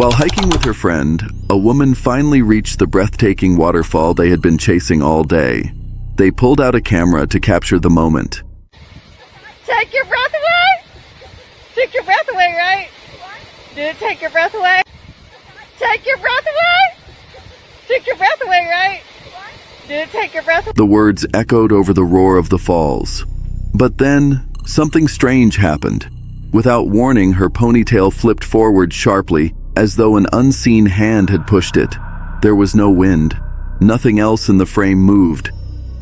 While hiking with her friend, a woman finally reached the breathtaking waterfall they had been chasing all day. They pulled out a camera to capture the moment. Take your breath away? Took your breath away, right? Did it take your breath away? Take your breath away? Took your breath away, right? Did it take your breath away? The words echoed over the roar of the falls. But then, something strange happened. Without warning, her ponytail flipped forward sharply, as though an unseen hand had pushed it. There was no wind. Nothing else in the frame moved.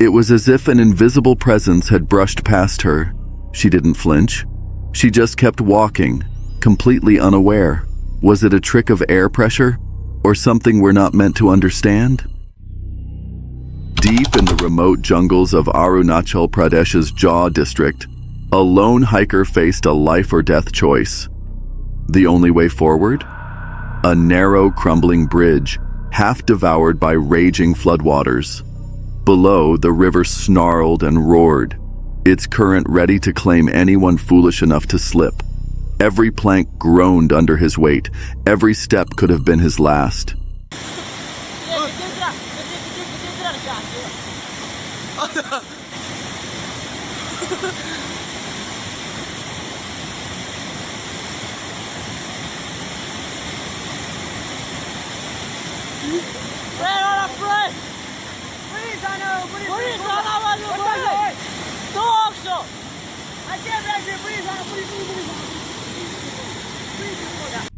It was as if an invisible presence had brushed past her. She didn't flinch. She just kept walking, completely unaware. Was it a trick of air pressure, or something we're not meant to understand? Deep in the remote jungles of Arunachal Pradesh's Jaw district, a lone hiker faced a life or death choice. The only way forward? A narrow, crumbling bridge, half devoured by raging floodwaters. Below, the river snarled and roared, its current ready to claim anyone foolish enough to slip. Every plank groaned under his weight. Every step could have been his last.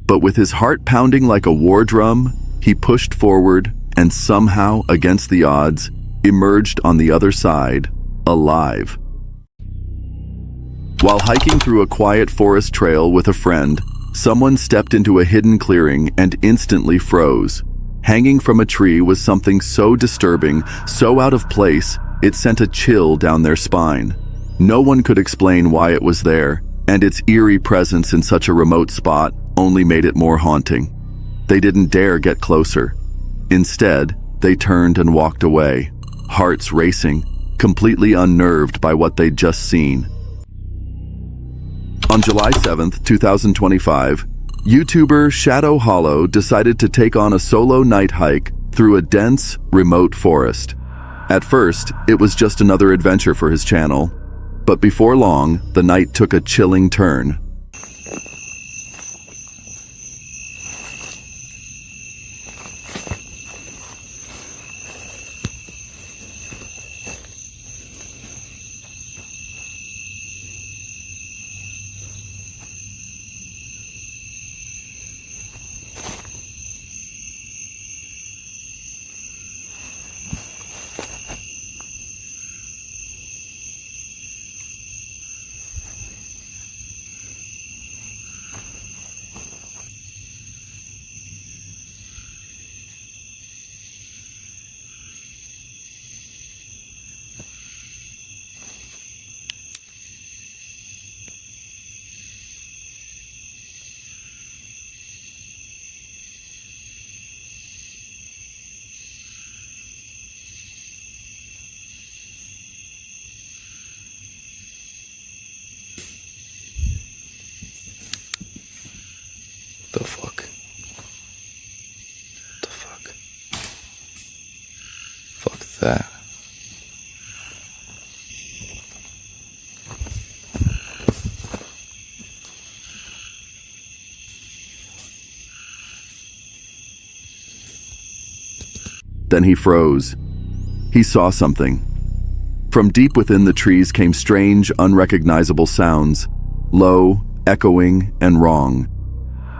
But with his heart pounding like a war drum, he pushed forward and somehow, against the odds, emerged on the other side, alive. While hiking through a quiet forest trail with a friend, someone stepped into a hidden clearing and instantly froze. Hanging from a tree was something so disturbing, so out of place, it sent a chill down their spine. No one could explain why it was there, and its eerie presence in such a remote spot only made it more haunting. They didn't dare get closer. Instead, they turned and walked away, hearts racing, completely unnerved by what they'd just seen. On July 7th, 2025, YouTuber Shadow Hollow decided to take on a solo night hike through a dense, remote forest. At first, it was just another adventure for his channel, but before long, the night took a chilling turn. The fuck? The fuck? Fuck that. Then he froze. He saw something. From deep within the trees came strange, unrecognizable sounds, low, echoing, and wrong.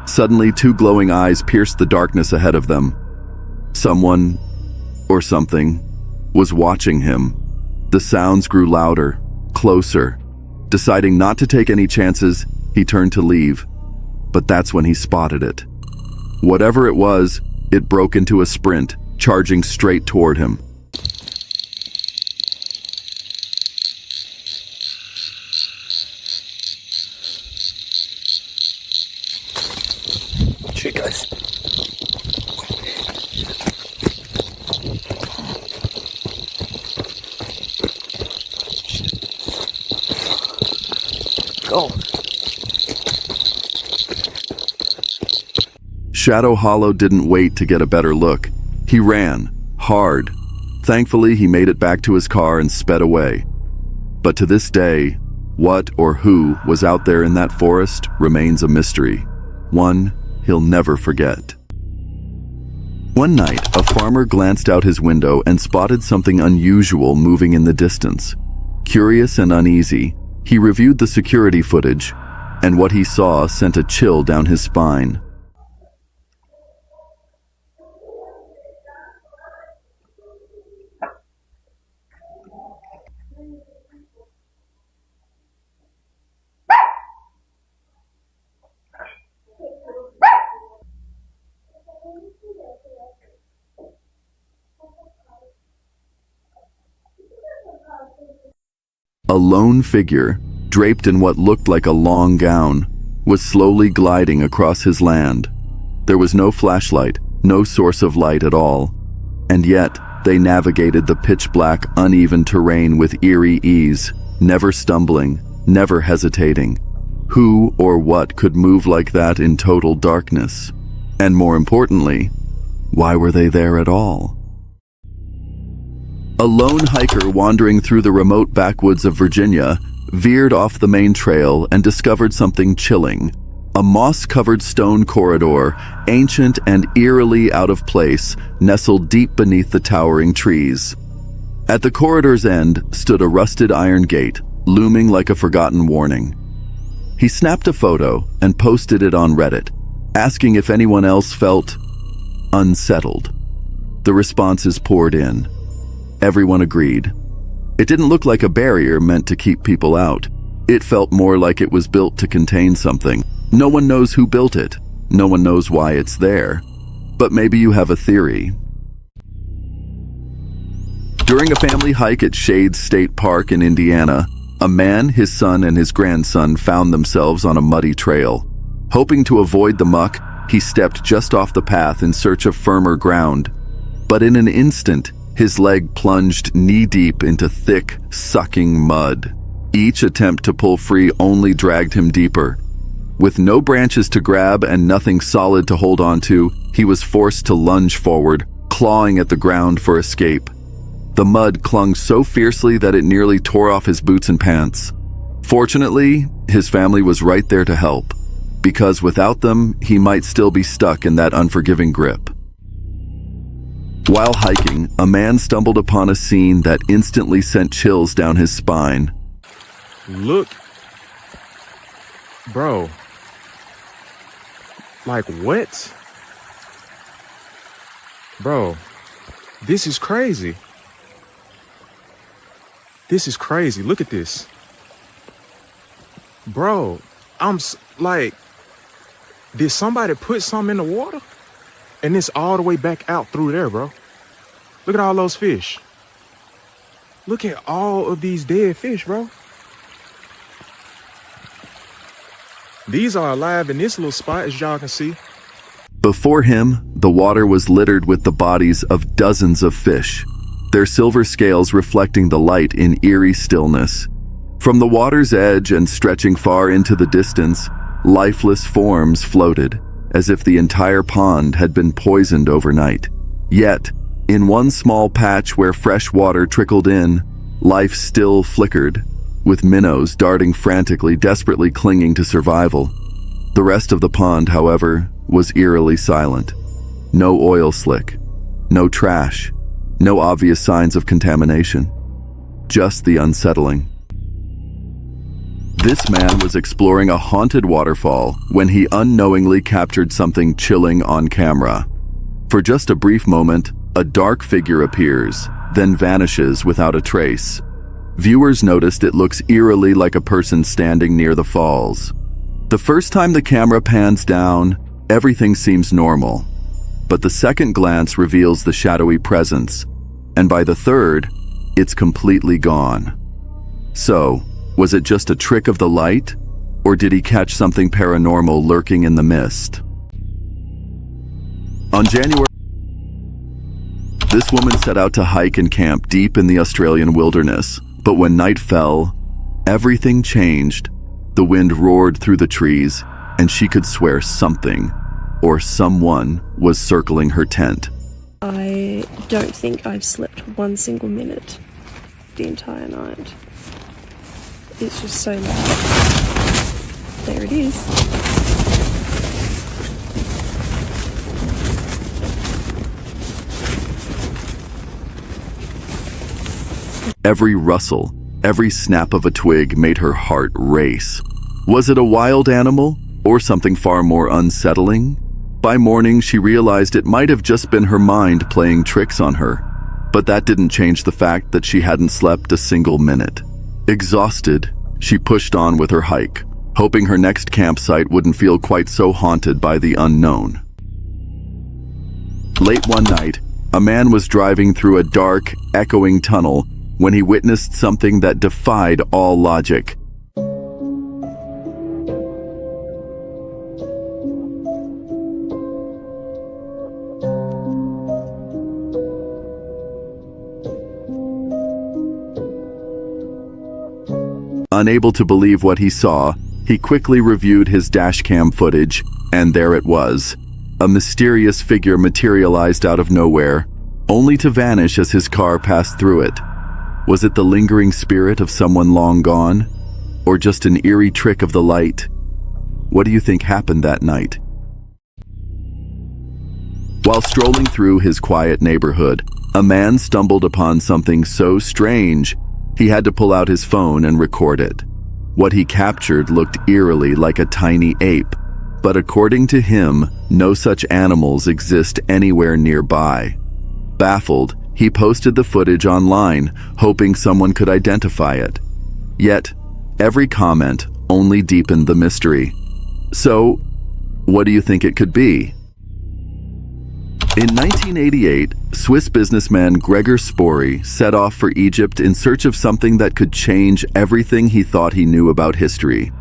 Suddenly, two glowing eyes pierced the darkness ahead of them. Someone, or something, was watching him. The sounds grew louder, closer. Deciding not to take any chances, he turned to leave. But that's when he spotted it. Whatever it was, it broke into a sprint, charging straight toward him. Shit, guys. Shadow Hollow didn't wait to get a better look. He ran, hard. Thankfully, he made it back to his car and sped away. But to this day, what or who was out there in that forest remains a mystery, one he'll never forget. One night, a farmer glanced out his window and spotted something unusual moving in the distance. Curious and uneasy, he reviewed the security footage, and what he saw sent a chill down his spine. A lone figure, draped in what looked like a long gown, was slowly gliding across his land. There was no flashlight, no source of light at all, and yet they navigated the pitch-black, uneven terrain with eerie ease, never stumbling, never hesitating. Who or what could move like that in total darkness? And more importantly, why were they there at all? A lone hiker wandering through the remote backwoods of Virginia veered off the main trail and discovered something chilling. A moss-covered stone corridor, ancient and eerily out of place, nestled deep beneath the towering trees. At the corridor's end stood a rusted iron gate, looming like a forgotten warning. He snapped a photo and posted it on Reddit, asking if anyone else felt unsettled. The responses poured in. Everyone agreed. It didn't look like a barrier meant to keep people out. It felt more like it was built to contain something. No one knows who built it. No one knows why it's there. But maybe you have a theory. During a family hike at Shades State Park in Indiana, a man, his son, and his grandson found themselves on a muddy trail. Hoping to avoid the muck, he stepped just off the path in search of firmer ground. But in an instant, his leg plunged knee-deep into thick, sucking mud. Each attempt to pull free only dragged him deeper. With no branches to grab and nothing solid to hold on to, he was forced to lunge forward, clawing at the ground for escape. The mud clung so fiercely that it nearly tore off his boots and pants. Fortunately, his family was right there to help, because without them, he might still be stuck in that unforgiving grip. While hiking, a man stumbled upon a scene that instantly sent chills down his spine. Look. Bro. Like, what? Bro, this is crazy. This is crazy. Look at this. Bro, like, did somebody put something in the water? And it's all the way back out through there, bro. Look at all those fish. Look at all of these dead fish, bro. These are alive in this little spot, as y'all can see. Before him, the water was littered with the bodies of dozens of fish, their silver scales reflecting the light in eerie stillness. From the water's edge and stretching far into the distance, lifeless forms floated, as if the entire pond had been poisoned overnight. Yet, in one small patch where fresh water trickled in, life still flickered, with minnows darting frantically, desperately clinging to survival. The rest of the pond, however, was eerily silent. No oil slick, no trash, no obvious signs of contamination. Just the unsettling. This man was exploring a haunted waterfall when he unknowingly captured something chilling on camera. For just a brief moment, a dark figure appears, then vanishes without a trace. Viewers noticed it looks eerily like a person standing near the falls. The first time the camera pans down, everything seems normal. But the second glance reveals the shadowy presence, and by the third, it's completely gone. So, was it just a trick of the light, or did he catch something paranormal lurking in the mist? On January, this woman set out to hike and camp deep in the Australian wilderness, but when night fell, everything changed. The wind roared through the trees, and she could swear something or someone was circling her tent. I don't think I've slept one single minute the entire night. It's just so loud. There it is. Every rustle, every snap of a twig made her heart race. Was it a wild animal or something far more unsettling? By morning, she realized it might have just been her mind playing tricks on her. But that didn't change the fact that she hadn't slept a single minute. Exhausted, she pushed on with her hike, hoping her next campsite wouldn't feel quite so haunted by the unknown. Late one night, a man was driving through a dark, echoing tunnel when he witnessed something that defied all logic. Unable to believe what he saw, he quickly reviewed his dashcam footage, and there it was. A mysterious figure materialized out of nowhere, only to vanish as his car passed through it. Was it the lingering spirit of someone long gone? Or just an eerie trick of the light? What do you think happened that night? While strolling through his quiet neighborhood, a man stumbled upon something so strange, he had to pull out his phone and record it. What he captured looked eerily like a tiny ape, but according to him, no such animals exist anywhere nearby. Baffled, he posted the footage online, hoping someone could identify it. Yet, every comment only deepened the mystery. So, what do you think it could be? In 1988, Swiss businessman Gregor Spory set off for Egypt in search of something that could change everything he thought he knew about history.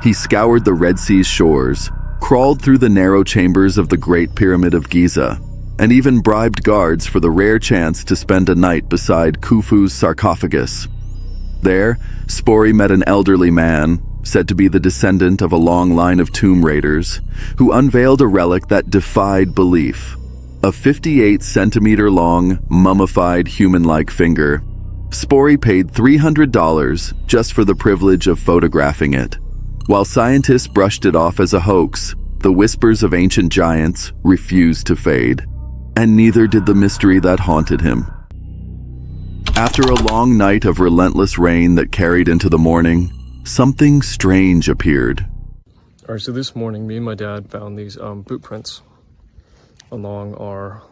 He scoured the Red Sea's shores, crawled through the narrow chambers of the Great Pyramid of Giza, and even bribed guards for the rare chance to spend a night beside Khufu's sarcophagus. There, Spory met an elderly man, said to be the descendant of a long line of tomb raiders, who unveiled a relic that defied belief. A 58-centimeter-long, mummified human-like finger. Spory paid $300 just for the privilege of photographing it. While scientists brushed it off as a hoax, the whispers of ancient giants refused to fade. And neither did the mystery that haunted him. After a long night of relentless rain that carried into the morning, something strange appeared. All right, so this morning, me and my dad found these boot prints along our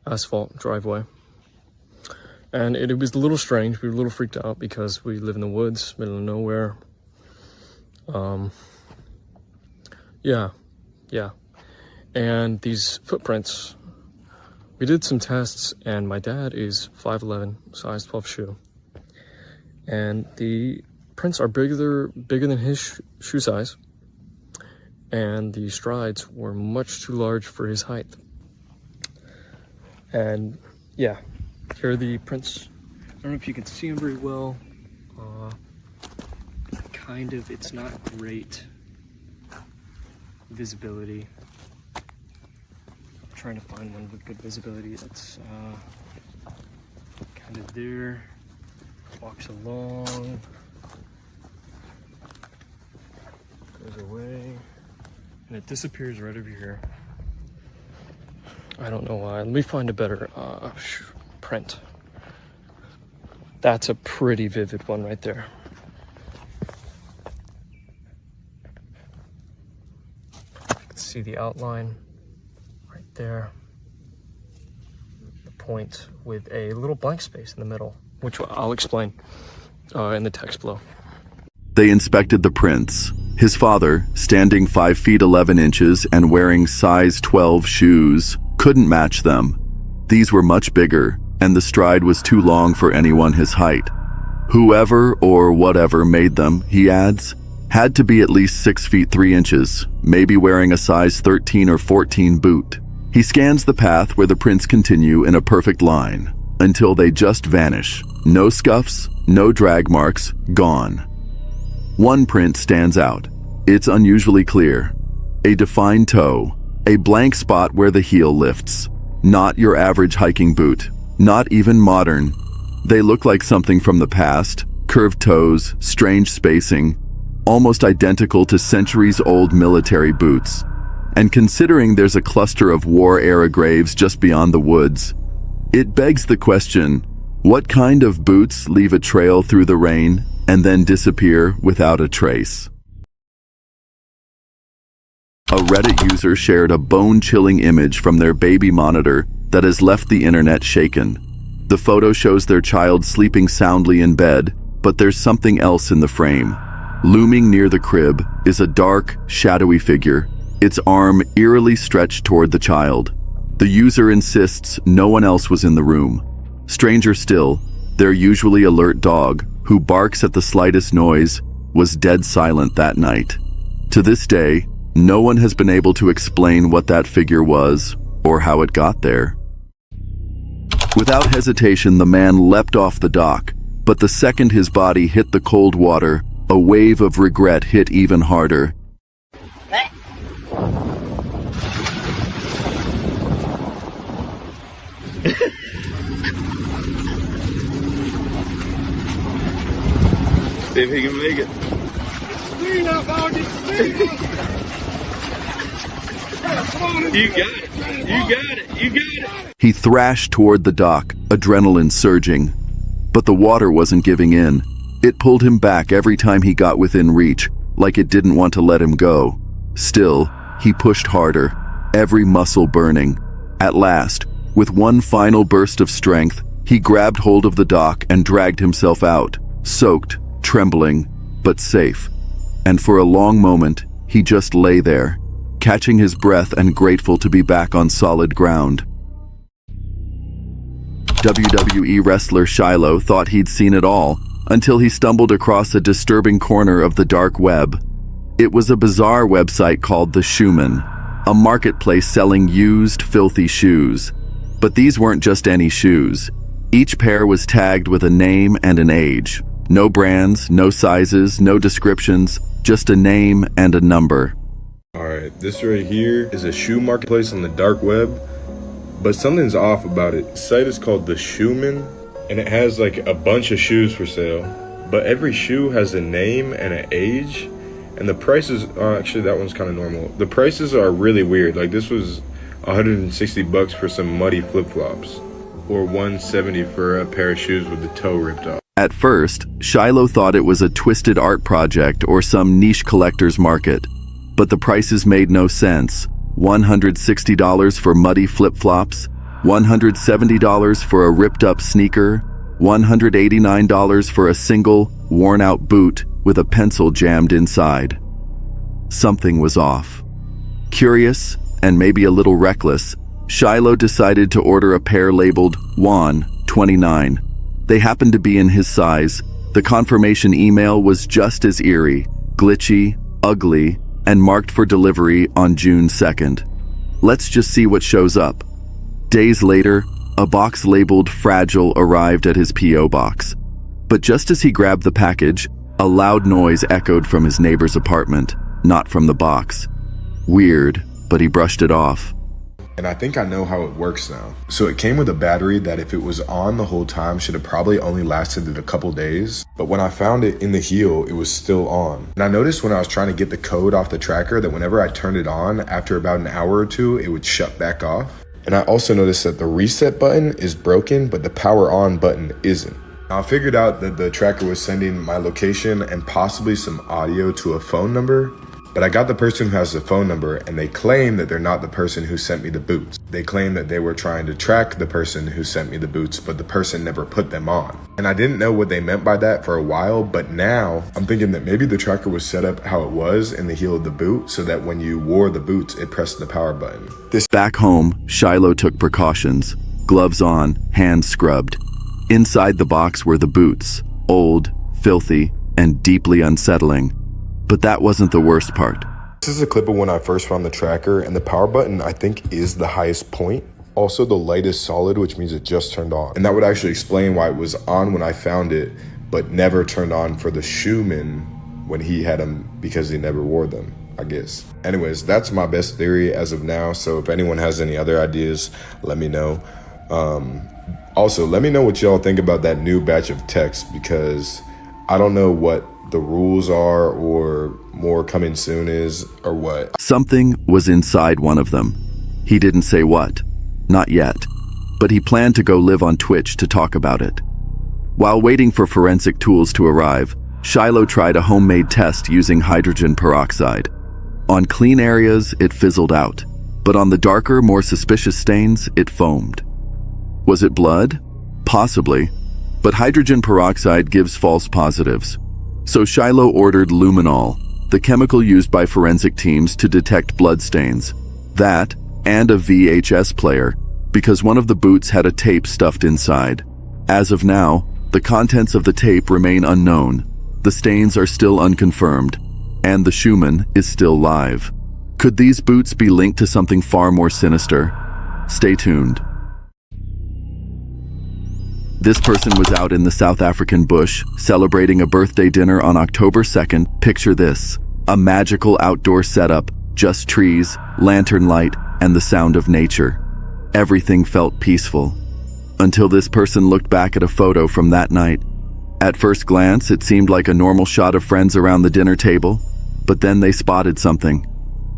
asphalt driveway. And it was a little strange. We were a little freaked out because we live in the woods, middle of nowhere. Yeah. And these footprints, we did some tests, and my dad is 5'11", size 12 shoe. And the prints are bigger than his shoe size. And the strides were much too large for his height. And yeah, here are the prints. I don't know if you can see them very well. It's not great visibility. I'm trying to find one with good visibility that's kind of there. Walks along, goes away, and it disappears right over here. I don't know why. Let me find a better print. That's a pretty vivid one right there. You can see the outline right there. The point with a little blank space in the middle, which I'll explain in the text below. They inspected the prints. His father, standing 5 feet 11 inches and wearing size 12 shoes, couldn't match them. These were much bigger, and the stride was too long for anyone his height. Whoever or whatever made them, he adds, had to be at least 6 feet 3 inches, maybe wearing a size 13 or 14 boot. He scans the path where the prints continue in a perfect line, until they just vanish. No scuffs, no drag marks, gone. One print stands out. It's unusually clear. A defined toe, a blank spot where the heel lifts. Not your average hiking boot, not even modern. They look like something from the past, curved toes, strange spacing, almost identical to centuries-old military boots. And considering there's a cluster of war-era graves just beyond the woods, it begs the question, what kind of boots leave a trail through the rain and then disappear without a trace? A Reddit user shared a bone-chilling image from their baby monitor that has left the internet shaken. The photo shows their child sleeping soundly in bed, but there's something else in the frame. Looming near the crib is a dark, shadowy figure, its arm eerily stretched toward the child. The user insists no one else was in the room. Stranger still, their usually alert dog, who barks at the slightest noise, was dead silent that night. To this day, no one has been able to explain what that figure was or how it got there. Without hesitation, the man leapt off the dock, but the second his body hit the cold water, a wave of regret hit even harder. See if he can make it. You got it. You got it. You got it. He thrashed toward the dock, adrenaline surging. But the water wasn't giving in. It pulled him back every time he got within reach, like it didn't want to let him go. Still, he pushed harder, every muscle burning. At last, with one final burst of strength, he grabbed hold of the dock and dragged himself out, soaked, trembling, but safe. And for a long moment, he just lay there, catching his breath and grateful to be back on solid ground. WWE wrestler Shiloh thought he'd seen it all until he stumbled across a disturbing corner of the dark web. It was a bizarre website called The Shoeman, a marketplace selling used, filthy shoes. But these weren't just any shoes. Each pair was tagged with a name and an age. No brands, no sizes, no descriptions, just a name and a number. Alright, this right here is a shoe marketplace on the dark web, but something's off about it. The site is called The Shoeman, and it has like a bunch of shoes for sale, but every shoe has a name and an age, and the prices are actually, that one's kind of normal. The prices are really weird. Like this was $160 for some muddy flip-flops, or $170 for a pair of shoes with the toe ripped off. At first, Shiloh thought it was a twisted art project or some niche collector's market. But the prices made no sense. $160 for muddy flip-flops, $170 for a ripped-up sneaker, $189 for a single, worn-out boot with a pencil jammed inside. Something was off. Curious, and maybe a little reckless, Shiloh decided to order a pair labeled Juan 29. They happened to be in his size. The confirmation email was just as eerie, glitchy, ugly, and marked for delivery on June 2nd. Let's just see what shows up. Days later, a box labeled Fragile arrived at his P.O. box. But just as he grabbed the package, a loud noise echoed from his neighbor's apartment, not from the box. Weird, but he brushed it off. And I think I know how it works now. So it came with a battery that if it was on the whole time should have probably only lasted it a couple days. But when I found it in the heel, it was still on. And I noticed when I was trying to get the code off the tracker that whenever I turned it on, after about an hour or two, it would shut back off. And I also noticed that the reset button is broken, but the power on button isn't. Now I figured out that the tracker was sending my location and possibly some audio to a phone number. But I got the person who has the phone number, and they claim that they're not the person who sent me the boots. They claim that they were trying to track the person who sent me the boots, but the person never put them on. And I didn't know what they meant by that for a while, but now I'm thinking that maybe the tracker was set up how it was in the heel of the boot, so that when you wore the boots, it pressed the power button. Back home, Shiloh took precautions. Gloves on, hands scrubbed. Inside the box were the boots, old, filthy, and deeply unsettling. But that wasn't the worst part. This is a clip of when I first found the tracker, and the power button I think is the highest point. Also, the light is solid, which means it just turned on. And that would actually explain why it was on when I found it, but never turned on for the shoeman when he had them because he never wore them. I guess. Anyways, that's my best theory as of now. So if anyone has any other ideas, let me know. Also, let me know what y'all think about that new batch of text, because I don't know what the rules are or more coming soon is or what. Something was inside one of them. He didn't say what. Not yet. But he planned to go live on Twitch to talk about it. While waiting for forensic tools to arrive, Shiloh tried a homemade test using hydrogen peroxide. On clean areas, it fizzled out, but on the darker, more suspicious stains, it foamed. Was it blood? Possibly, but hydrogen peroxide gives false positives. So Shiloh ordered luminol, the chemical used by forensic teams to detect blood stains. That, and a VHS player, because one of the boots had a tape stuffed inside. As of now, the contents of the tape remain unknown. The stains are still unconfirmed, and the shoeman is still live. Could these boots be linked to something far more sinister? Stay tuned. This person was out in the South African bush, celebrating a birthday dinner on October 2nd. Picture this: a magical outdoor setup, just trees, lantern light, and the sound of nature. Everything felt peaceful. Until this person looked back at a photo from that night. At first glance, it seemed like a normal shot of friends around the dinner table, but then they spotted something.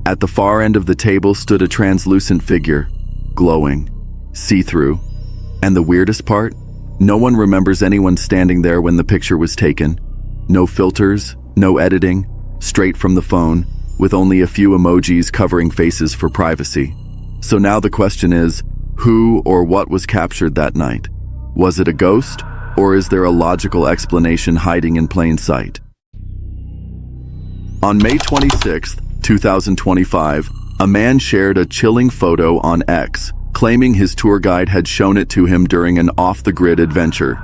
At the far end of the table stood a translucent figure, glowing, see-through. And the weirdest part? No one remembers anyone standing there when the picture was taken. No filters, no editing, straight from the phone, with only a few emojis covering faces for privacy. So now the question is, who or what was captured that night? Was it a ghost, or is there a logical explanation hiding in plain sight? On May 26, 2025, a man shared a chilling photo on X, claiming his tour guide had shown it to him during an off-the-grid adventure.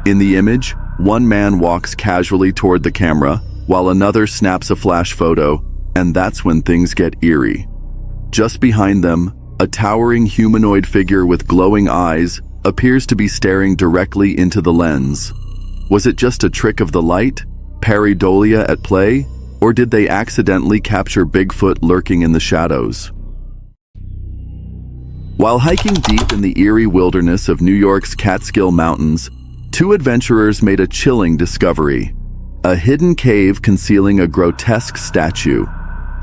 In the image, one man walks casually toward the camera, while another snaps a flash photo, and that's when things get eerie. Just behind them, a towering humanoid figure with glowing eyes appears to be staring directly into the lens. Was it just a trick of the light, pareidolia at play, or did they accidentally capture Bigfoot lurking in the shadows? While hiking deep in the eerie wilderness of New York's Catskill Mountains, two adventurers made a chilling discovery: a hidden cave concealing a grotesque statue.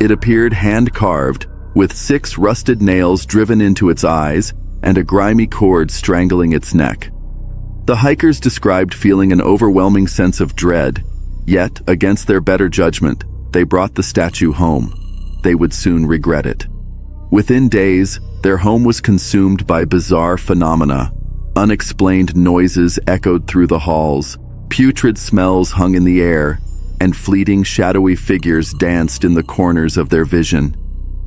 It appeared hand-carved, with 6 rusted nails driven into its eyes and a grimy cord strangling its neck. The hikers described feeling an overwhelming sense of dread, yet, against their better judgment, they brought the statue home. They would soon regret it. Within days, their home was consumed by bizarre phenomena. Unexplained noises echoed through the halls, putrid smells hung in the air, and fleeting shadowy figures danced in the corners of their vision.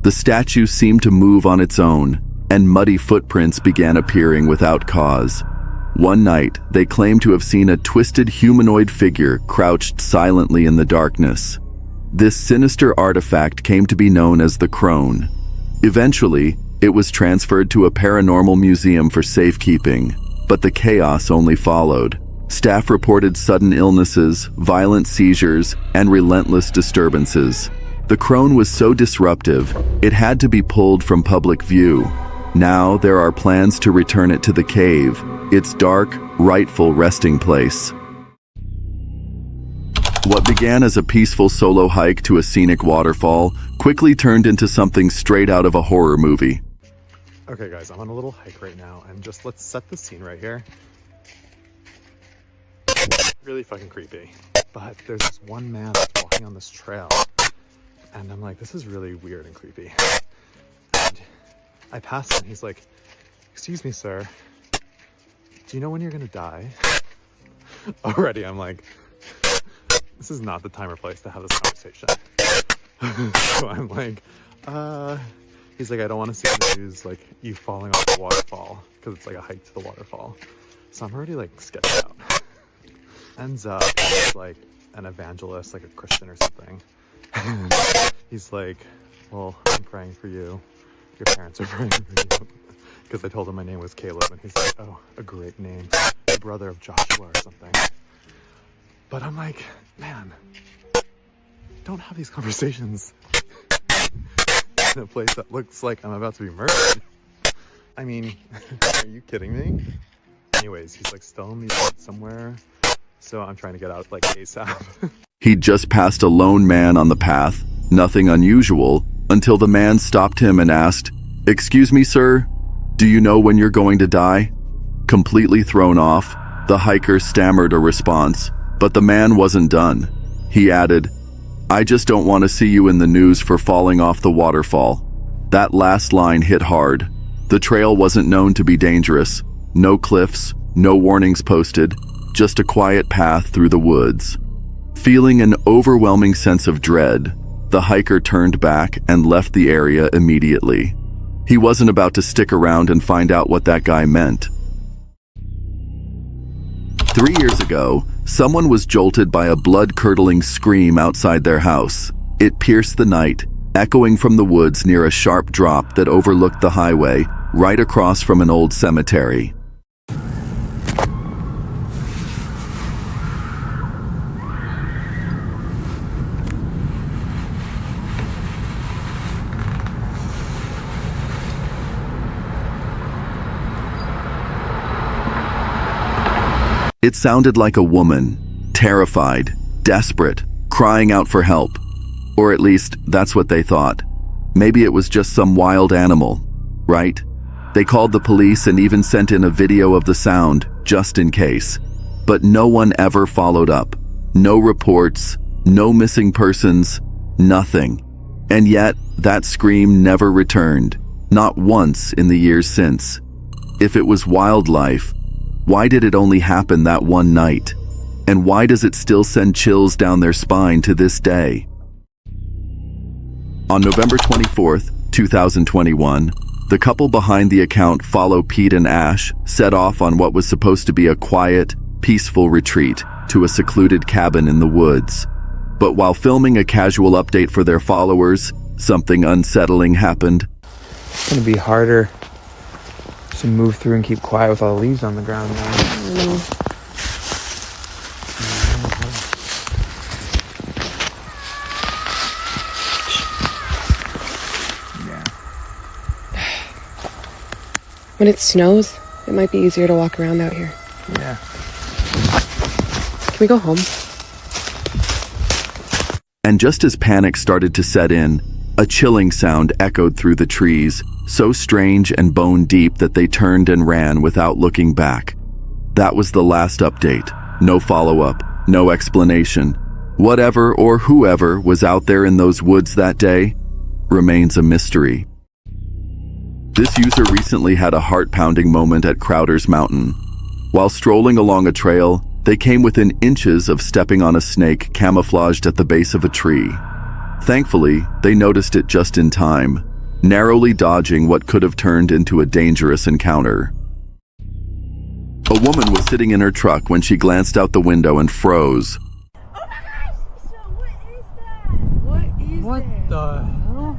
The statue seemed to move on its own, and muddy footprints began appearing without cause. One night, they claimed to have seen a twisted humanoid figure crouched silently in the darkness. This sinister artifact came to be known as the Crone. Eventually, it was transferred to a paranormal museum for safekeeping, but the chaos only followed. Staff reported sudden illnesses, violent seizures, and relentless disturbances. The Crone was so disruptive, it had to be pulled from public view. Now there are plans to return it to the cave, its dark, rightful resting place. What began as a peaceful solo hike to a scenic waterfall quickly turned into something straight out of a horror movie. Okay guys, I'm on a little hike right now, and just let's set the scene right here. Really fucking creepy. But there's this one man that's walking on this trail, and I'm like, this is really weird and creepy. And I pass him, he's like, "Excuse me, sir, do you know when you're gonna die?" Already I'm like, this is not the time or place to have this conversation. So I'm like, he's like, "I don't want to see the news, like, you falling off the waterfall," because it's like a hike to the waterfall. So I'm already like sketched out. Ends up, he's like an evangelist, like a Christian or something. He's like, "Well, I'm praying for you. Your parents are praying for you." Because I told him my name was Caleb, and he's like, "Oh, a great name. The brother of Joshua or something." But I'm like, man, don't have these conversations in a place that looks like I'm about to be murdered. I mean, are you kidding me? Anyways, he's like still in the yard somewhere, so I'm trying to get out like ASAP. He'd just passed a lone man on the path, nothing unusual, until the man stopped him and asked, "Excuse me, sir, do you know when you're going to die?" Completely thrown off, the hiker stammered a response, but the man wasn't done. He added, "I just don't want to see you in the news for falling off the waterfall." That last line hit hard. The trail wasn't known to be dangerous. No cliffs, no warnings posted, just a quiet path through the woods. Feeling an overwhelming sense of dread, the hiker turned back and left the area immediately. He wasn't about to stick around and find out what that guy meant. 3 years ago, someone was jolted by a blood-curdling scream outside their house. It pierced the night, echoing from the woods near a sharp drop that overlooked the highway, right across from an old cemetery. It sounded like a woman, terrified, desperate, crying out for help. Or at least, that's what they thought. Maybe it was just some wild animal, right? They called the police and even sent in a video of the sound, just in case. But no one ever followed up. No reports, no missing persons, nothing. And yet, that scream never returned, not once in the years since. If it was wildlife, why did it only happen that one night? And why does it still send chills down their spine to this day? On November 24th, 2021, the couple behind the account Follow Pete and Ash set off on what was supposed to be a quiet, peaceful retreat to a secluded cabin in the woods. But while filming a casual update for their followers, something unsettling happened. It's gonna be harder to move through and keep quiet with all the leaves on the ground now. When it snows, it might be easier to walk around out here. Yeah. Can we go home? And just as panic started to set in, a chilling sound echoed through the trees, so strange and bone deep that they turned and ran without looking back. That was the last update. No follow-up, no explanation. Whatever or whoever was out there in those woods that day remains a mystery. This user recently had a heart-pounding moment at Crowder's Mountain. While strolling along a trail, they came within inches of stepping on a snake camouflaged at the base of a tree. Thankfully, they noticed it just in time, narrowly dodging what could have turned into a dangerous encounter. A woman was sitting in her truck when she glanced out the window and froze. Oh my gosh! So what is that? What the hell?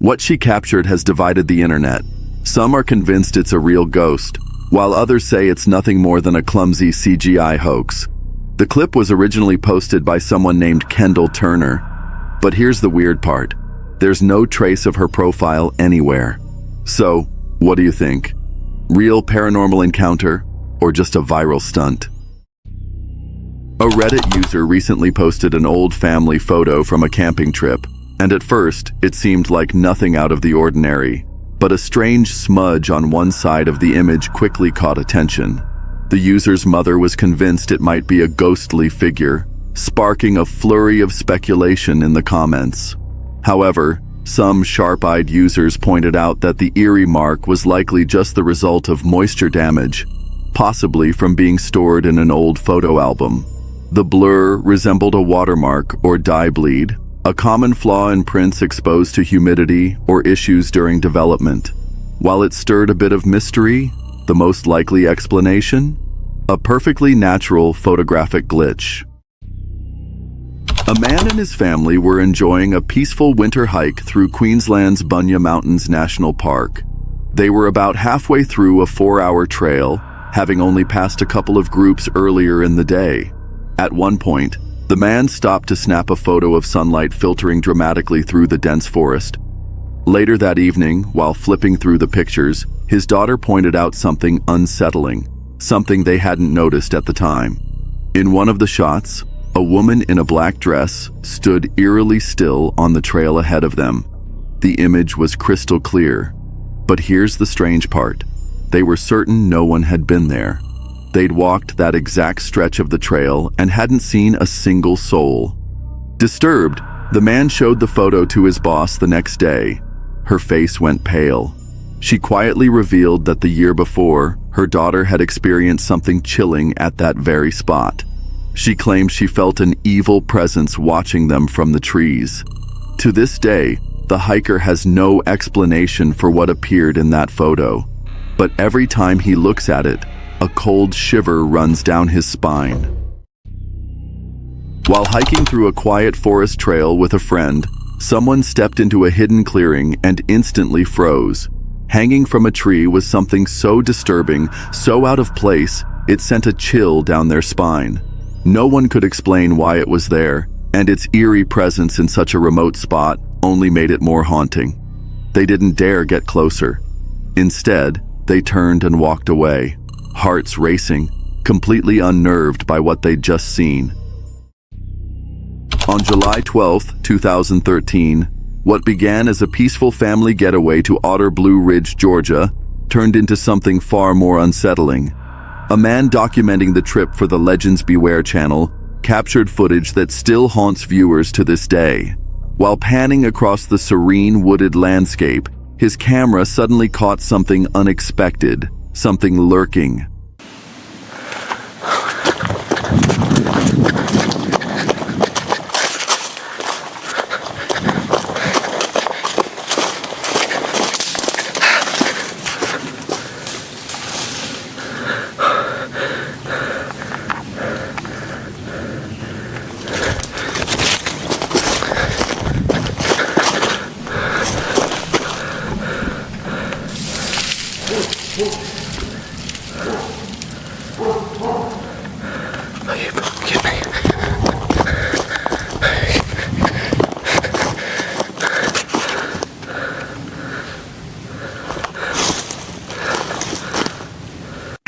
What she captured has divided the internet. Some are convinced it's a real ghost, while others say it's nothing more than a clumsy CGI hoax. The clip was originally posted by someone named Kendall Turner. But here's the weird part. There's no trace of her profile anywhere. So, what do you think? Real paranormal encounter, or just a viral stunt? A Reddit user recently posted an old family photo from a camping trip, and at first, it seemed like nothing out of the ordinary. But a strange smudge on one side of the image quickly caught attention. The user's mother was convinced it might be a ghostly figure, sparking a flurry of speculation in the comments. However, some sharp-eyed users pointed out that the Eerie mark was likely just the result of moisture damage, possibly from being stored in an old photo album. The blur resembled a watermark or dye bleed, a common flaw in prints exposed to humidity or issues during development. While it stirred a bit of mystery, the most likely explanation? A perfectly natural photographic glitch. A man and his family were enjoying a peaceful winter hike through Queensland's Bunya Mountains National Park. They were about halfway through a 4-hour trail, having only passed a couple of groups earlier in the day. At one point, The man stopped to snap a photo of sunlight filtering dramatically through the dense forest. Later that evening, while flipping through the pictures, his daughter pointed out something unsettling, something they hadn't noticed at the time. In one of the shots, a woman in a black dress stood eerily still on the trail ahead of them. The image was crystal clear. But here's the strange part. They were certain no one had been there. They'd walked that exact stretch of the trail and hadn't seen a single soul. Disturbed, the man showed the photo to his boss the next day. Her face went pale. She quietly revealed that the year before, her daughter had experienced something chilling at that very spot. She claimed she felt an evil presence watching them from the trees. To this day, the hiker has no explanation for what appeared in that photo. But every time he looks at it, a cold shiver runs down his spine. While hiking through a quiet forest trail with a friend, someone stepped into a hidden clearing and instantly froze. Hanging from a tree was something so disturbing, so out of place, it sent a chill down their spine. No one could explain why it was there, and its eerie presence in such a remote spot only made it more haunting. They didn't dare get closer. Instead, they turned and walked away, hearts racing, completely unnerved by what they'd just seen. On July 12, 2013, what began as a peaceful family getaway to Otter Blue Ridge, Georgia, turned into something far more unsettling. A man documenting the trip for the Legends Beware channel captured footage that still haunts viewers to this day. While panning across the serene wooded landscape, his camera suddenly caught something unexpected, something lurking.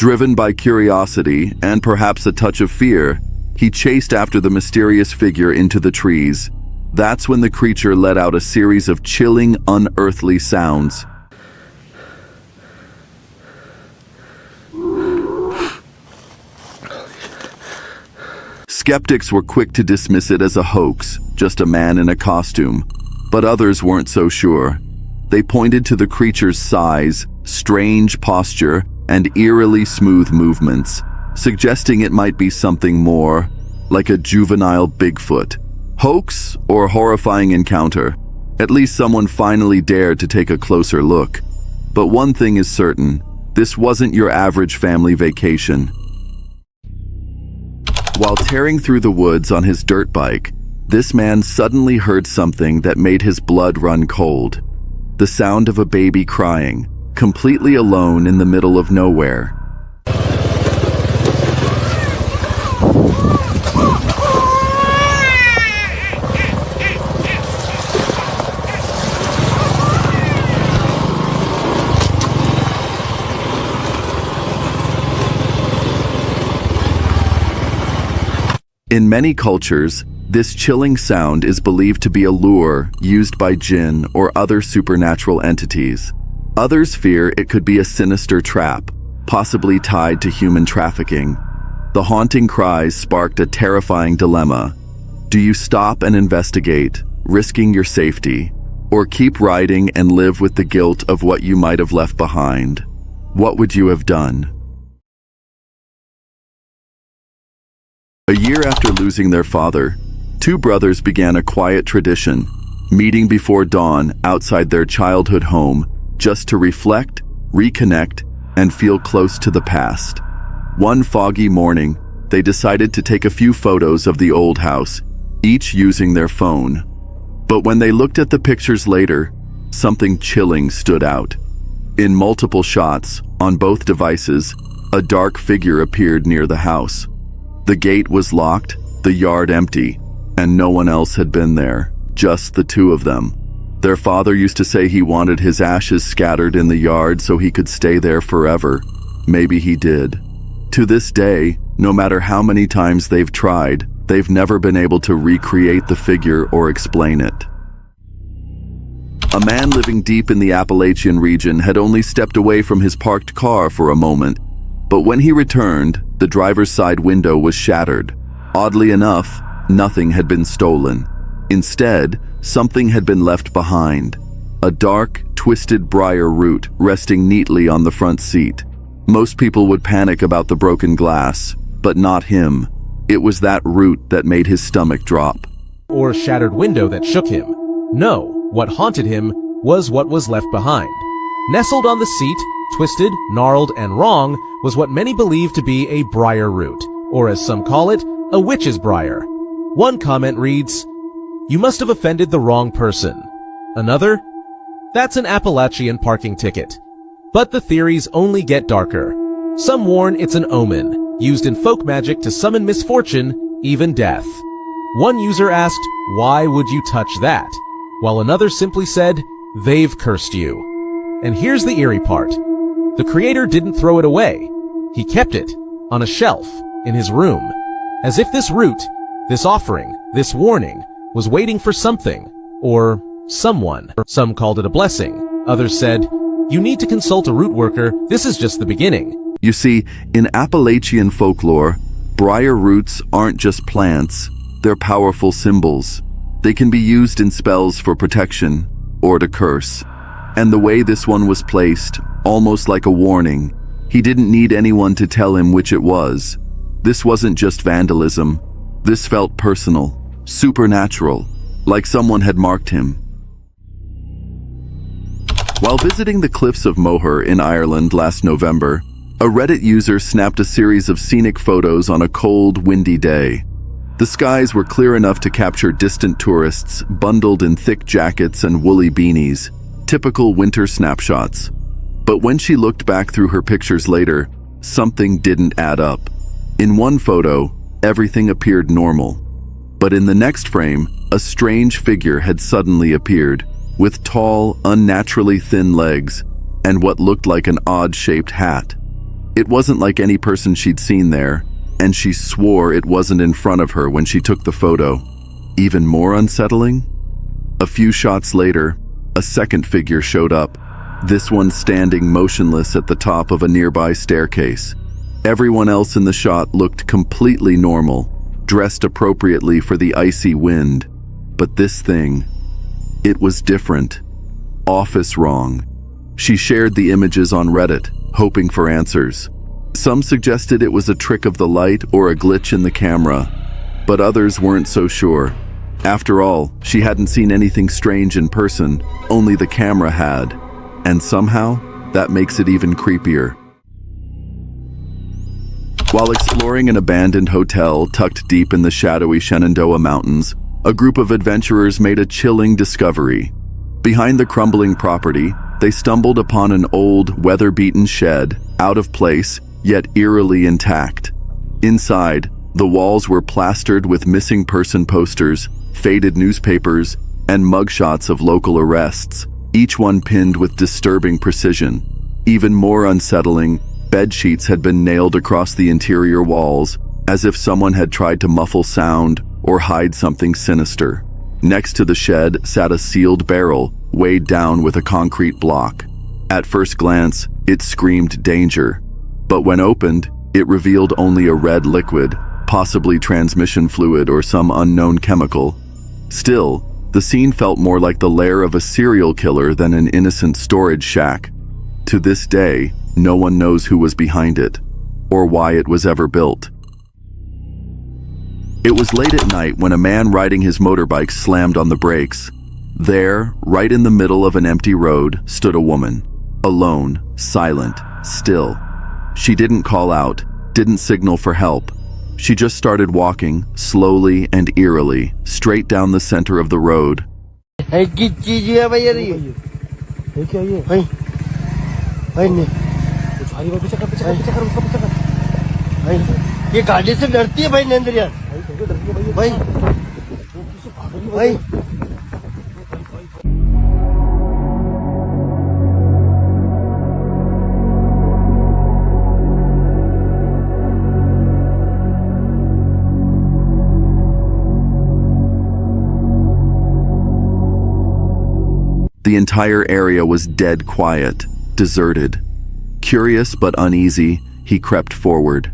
Driven by curiosity and perhaps a touch of fear, he chased after the mysterious figure into the trees. That's when the creature let out a series of chilling, unearthly sounds. Skeptics were quick to dismiss it as a hoax, just a man in a costume, but others weren't so sure. They pointed to the creature's size, strange posture, and eerily smooth movements, suggesting it might be something more, like a juvenile Bigfoot. Hoax or horrifying encounter? At least someone finally dared to take a closer look. But one thing is certain, this wasn't your average family vacation. While tearing through the woods on his dirt bike, this man suddenly heard something that made his blood run cold. The sound of a baby crying, completely alone in the middle of nowhere. In many cultures, this chilling sound is believed to be a lure used by jinn or other supernatural entities. Others fear it could be a sinister trap, possibly tied to human trafficking. The haunting cries sparked a terrifying dilemma. Do you stop and investigate, risking your safety, or keep riding and live with the guilt of what you might have left behind? What would you have done? A year after losing their father, two brothers began a quiet tradition, meeting before dawn outside their childhood home, just to reflect, reconnect, and feel close to the past. One foggy morning, they decided to take a few photos of the old house, each using their phone. But when they looked at the pictures later, something chilling stood out. In multiple shots, on both devices, a dark figure appeared near the house. The gate was locked, the yard empty, and no one else had been there, just the two of them. Their father used to say he wanted his ashes scattered in the yard so he could stay there forever. Maybe he did. To this day, no matter how many times they've tried, they've never been able to recreate the figure or explain it. A man living deep in the Appalachian region had only stepped away from his parked car for a moment, but when he returned, the driver's side window was shattered. Oddly enough, nothing had been stolen. Instead, something had been left behind. A dark, twisted briar root resting neatly on the front seat. Most people would panic about the broken glass, but not him. It was that root that made his stomach drop. Or shattered window that shook him. No, what haunted him was what was left behind. Nestled on the seat, twisted, gnarled, and wrong, was what many believe to be a briar root, or as some call it, a witch's briar. One comment reads, "You must have offended the wrong person." Another, "That's an Appalachian parking ticket." But the theories only get darker. Some warn it's an omen, used in folk magic to summon misfortune, even death. One user asked, "Why would you touch that?" While another simply said, "They've cursed you." And here's the eerie part. The creator didn't throw it away. He kept it on a shelf in his room, as if this root, this offering, this warning, was waiting for something, or someone. Some called it a blessing. Others said, "You need to consult a root worker, this is just the beginning." You see, in Appalachian folklore, briar roots aren't just plants, they're powerful symbols. They can be used in spells for protection, or to curse. And the way this one was placed, almost like a warning, he didn't need anyone to tell him which it was. This wasn't just vandalism. This felt personal, supernatural, like someone had marked him. While visiting the cliffs of Moher in Ireland last November, a Reddit user snapped a series of scenic photos on a cold, windy day. The skies were clear enough to capture distant tourists bundled in thick jackets and woolly beanies, typical winter snapshots. But when she looked back through her pictures later, something didn't add up. In one photo, everything appeared normal. But in the next frame, a strange figure had suddenly appeared, with tall, unnaturally thin legs, and what looked like an odd-shaped hat. It wasn't like any person she'd seen there, and she swore it wasn't in front of her when she took the photo. Even more unsettling? A few shots later, a second figure showed up, this one standing motionless at the top of a nearby staircase. Everyone else in the shot looked completely normal, dressed appropriately for the icy wind. But this thing, it was different. Office wrong. She shared the images on Reddit, hoping for answers. Some suggested it was a trick of the light or a glitch in the camera, but others weren't so sure. After all, she hadn't seen anything strange in person, only the camera had. And somehow, that makes it even creepier. While exploring an abandoned hotel tucked deep in the shadowy Shenandoah Mountains, a group of adventurers made a chilling discovery. Behind the crumbling property, they stumbled upon an old, weather-beaten shed, out of place, yet eerily intact. Inside, the walls were plastered with missing person posters, faded newspapers, and mugshots of local arrests, each one pinned with disturbing precision. Even more unsettling, bed sheets had been nailed across the interior walls, as if someone had tried to muffle sound or hide something sinister. Next to the shed sat a sealed barrel, weighed down with a concrete block. At first glance, it screamed danger, but when opened, it revealed only a red liquid, possibly transmission fluid or some unknown chemical. Still, the scene felt more like the lair of a serial killer than an innocent storage shack. To this day, no one knows who was behind it, or why it was ever built. It was late at night when a man riding his motorbike slammed on the brakes. There, right in the middle of an empty road, stood a woman. Alone, silent, still. She didn't call out, didn't signal for help. She just started walking, slowly and eerily, straight down the center of the road. The entire area was dead quiet, deserted. Curious but uneasy, he crept forward.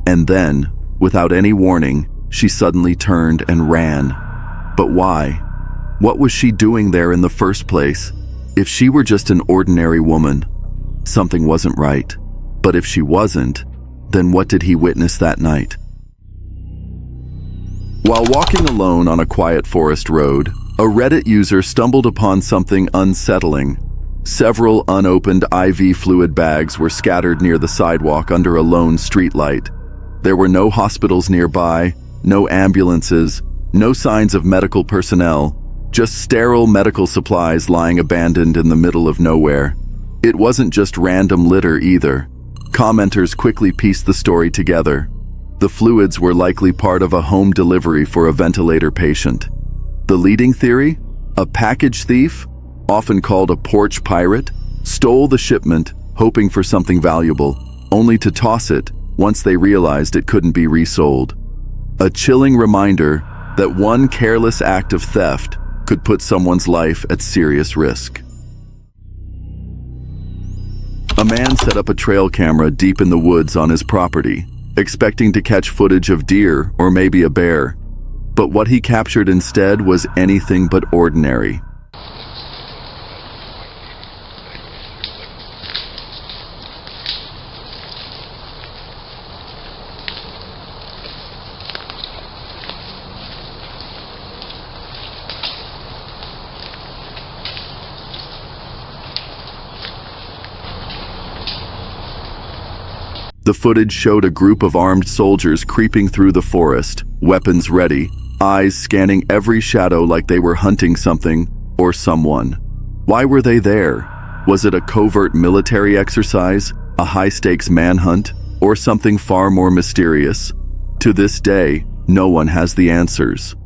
And then, without any warning, she suddenly turned and ran. But why? What was she doing there in the first place? If she were just an ordinary woman, something wasn't right. But if she wasn't, then what did he witness that night? While walking alone on a quiet forest road, a Reddit user stumbled upon something unsettling. Several unopened IV fluid bags were scattered near the sidewalk under a lone streetlight. There were no hospitals nearby, no ambulances, no signs of medical personnel, just sterile medical supplies lying abandoned in the middle of nowhere. It wasn't just random litter either. Commenters quickly pieced the story together. The fluids were likely part of a home delivery for a ventilator patient. The leading theory? A package thief, often called a porch pirate, stole the shipment, hoping for something valuable, only to toss it once they realized it couldn't be resold. A chilling reminder that one careless act of theft could put someone's life at serious risk. A man set up a trail camera deep in the woods on his property, expecting to catch footage of deer or maybe a bear. But what he captured instead was anything but ordinary. The footage showed a group of armed soldiers creeping through the forest, weapons ready, eyes scanning every shadow like they were hunting something or someone. Why were they there? Was it a covert military exercise, a high-stakes manhunt, or something far more mysterious? To this day, no one has the answers.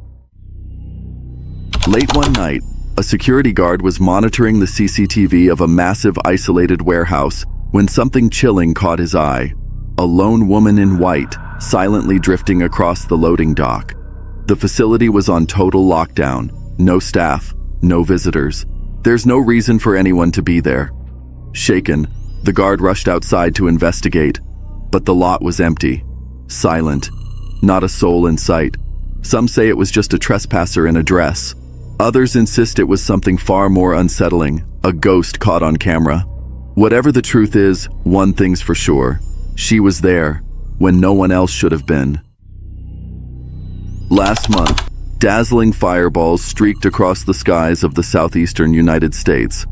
Late one night, a security guard was monitoring the CCTV of a massive isolated warehouse when something chilling caught his eye. A lone woman in white, silently drifting across the loading dock. The facility was on total lockdown. No staff, no visitors. There's no reason for anyone to be there. Shaken, the guard rushed outside to investigate, but the lot was empty. Silent. Not a soul in sight. Some say it was just a trespasser in a dress. Others insist it was something far more unsettling, a ghost caught on camera. Whatever the truth is, one thing's for sure. She was there, when no one else should have been. Last month, dazzling fireballs streaked across the skies of the southeastern United States.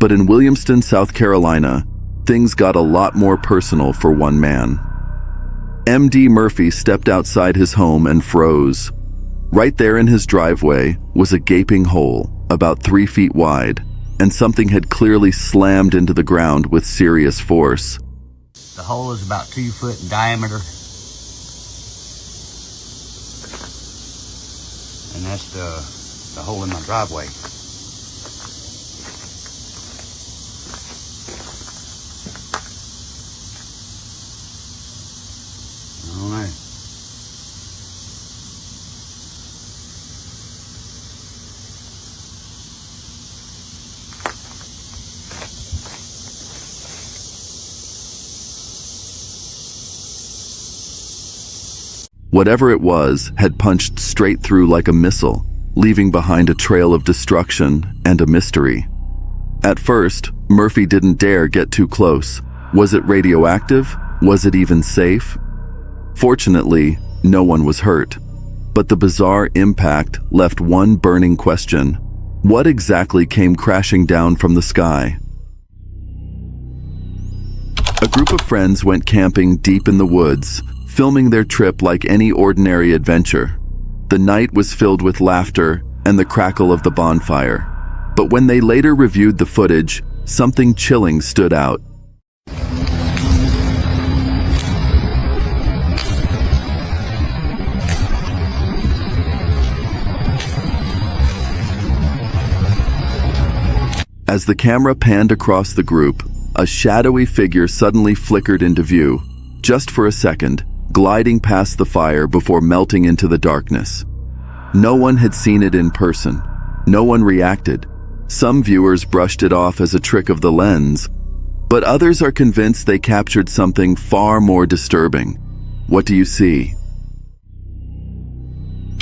But in Williamston, South Carolina, things got a lot more personal for one man. M.D. Murphy stepped outside his home and froze. Right there in his driveway was a gaping hole, about 3 feet wide, and something had clearly slammed into the ground with serious force. The hole is about 2 foot in diameter. And that's the hole in my driveway. I don't know. Whatever it was had punched straight through like a missile, leaving behind a trail of destruction and a mystery. At first, Murphy didn't dare get too close. Was it radioactive? Was it even safe? Fortunately, no one was hurt. But the bizarre impact left one burning question. What exactly came crashing down from the sky? A group of friends went camping deep in the woods, filming their trip like any ordinary adventure. The night was filled with laughter and the crackle of the bonfire. But when they later reviewed the footage, something chilling stood out. As the camera panned across the group, a shadowy figure suddenly flickered into view, just for a second, gliding past the fire before melting into the darkness. No one had seen it in person. No one reacted. Some viewers brushed it off as a trick of the lens, but others are convinced they captured something far more disturbing. What do you see?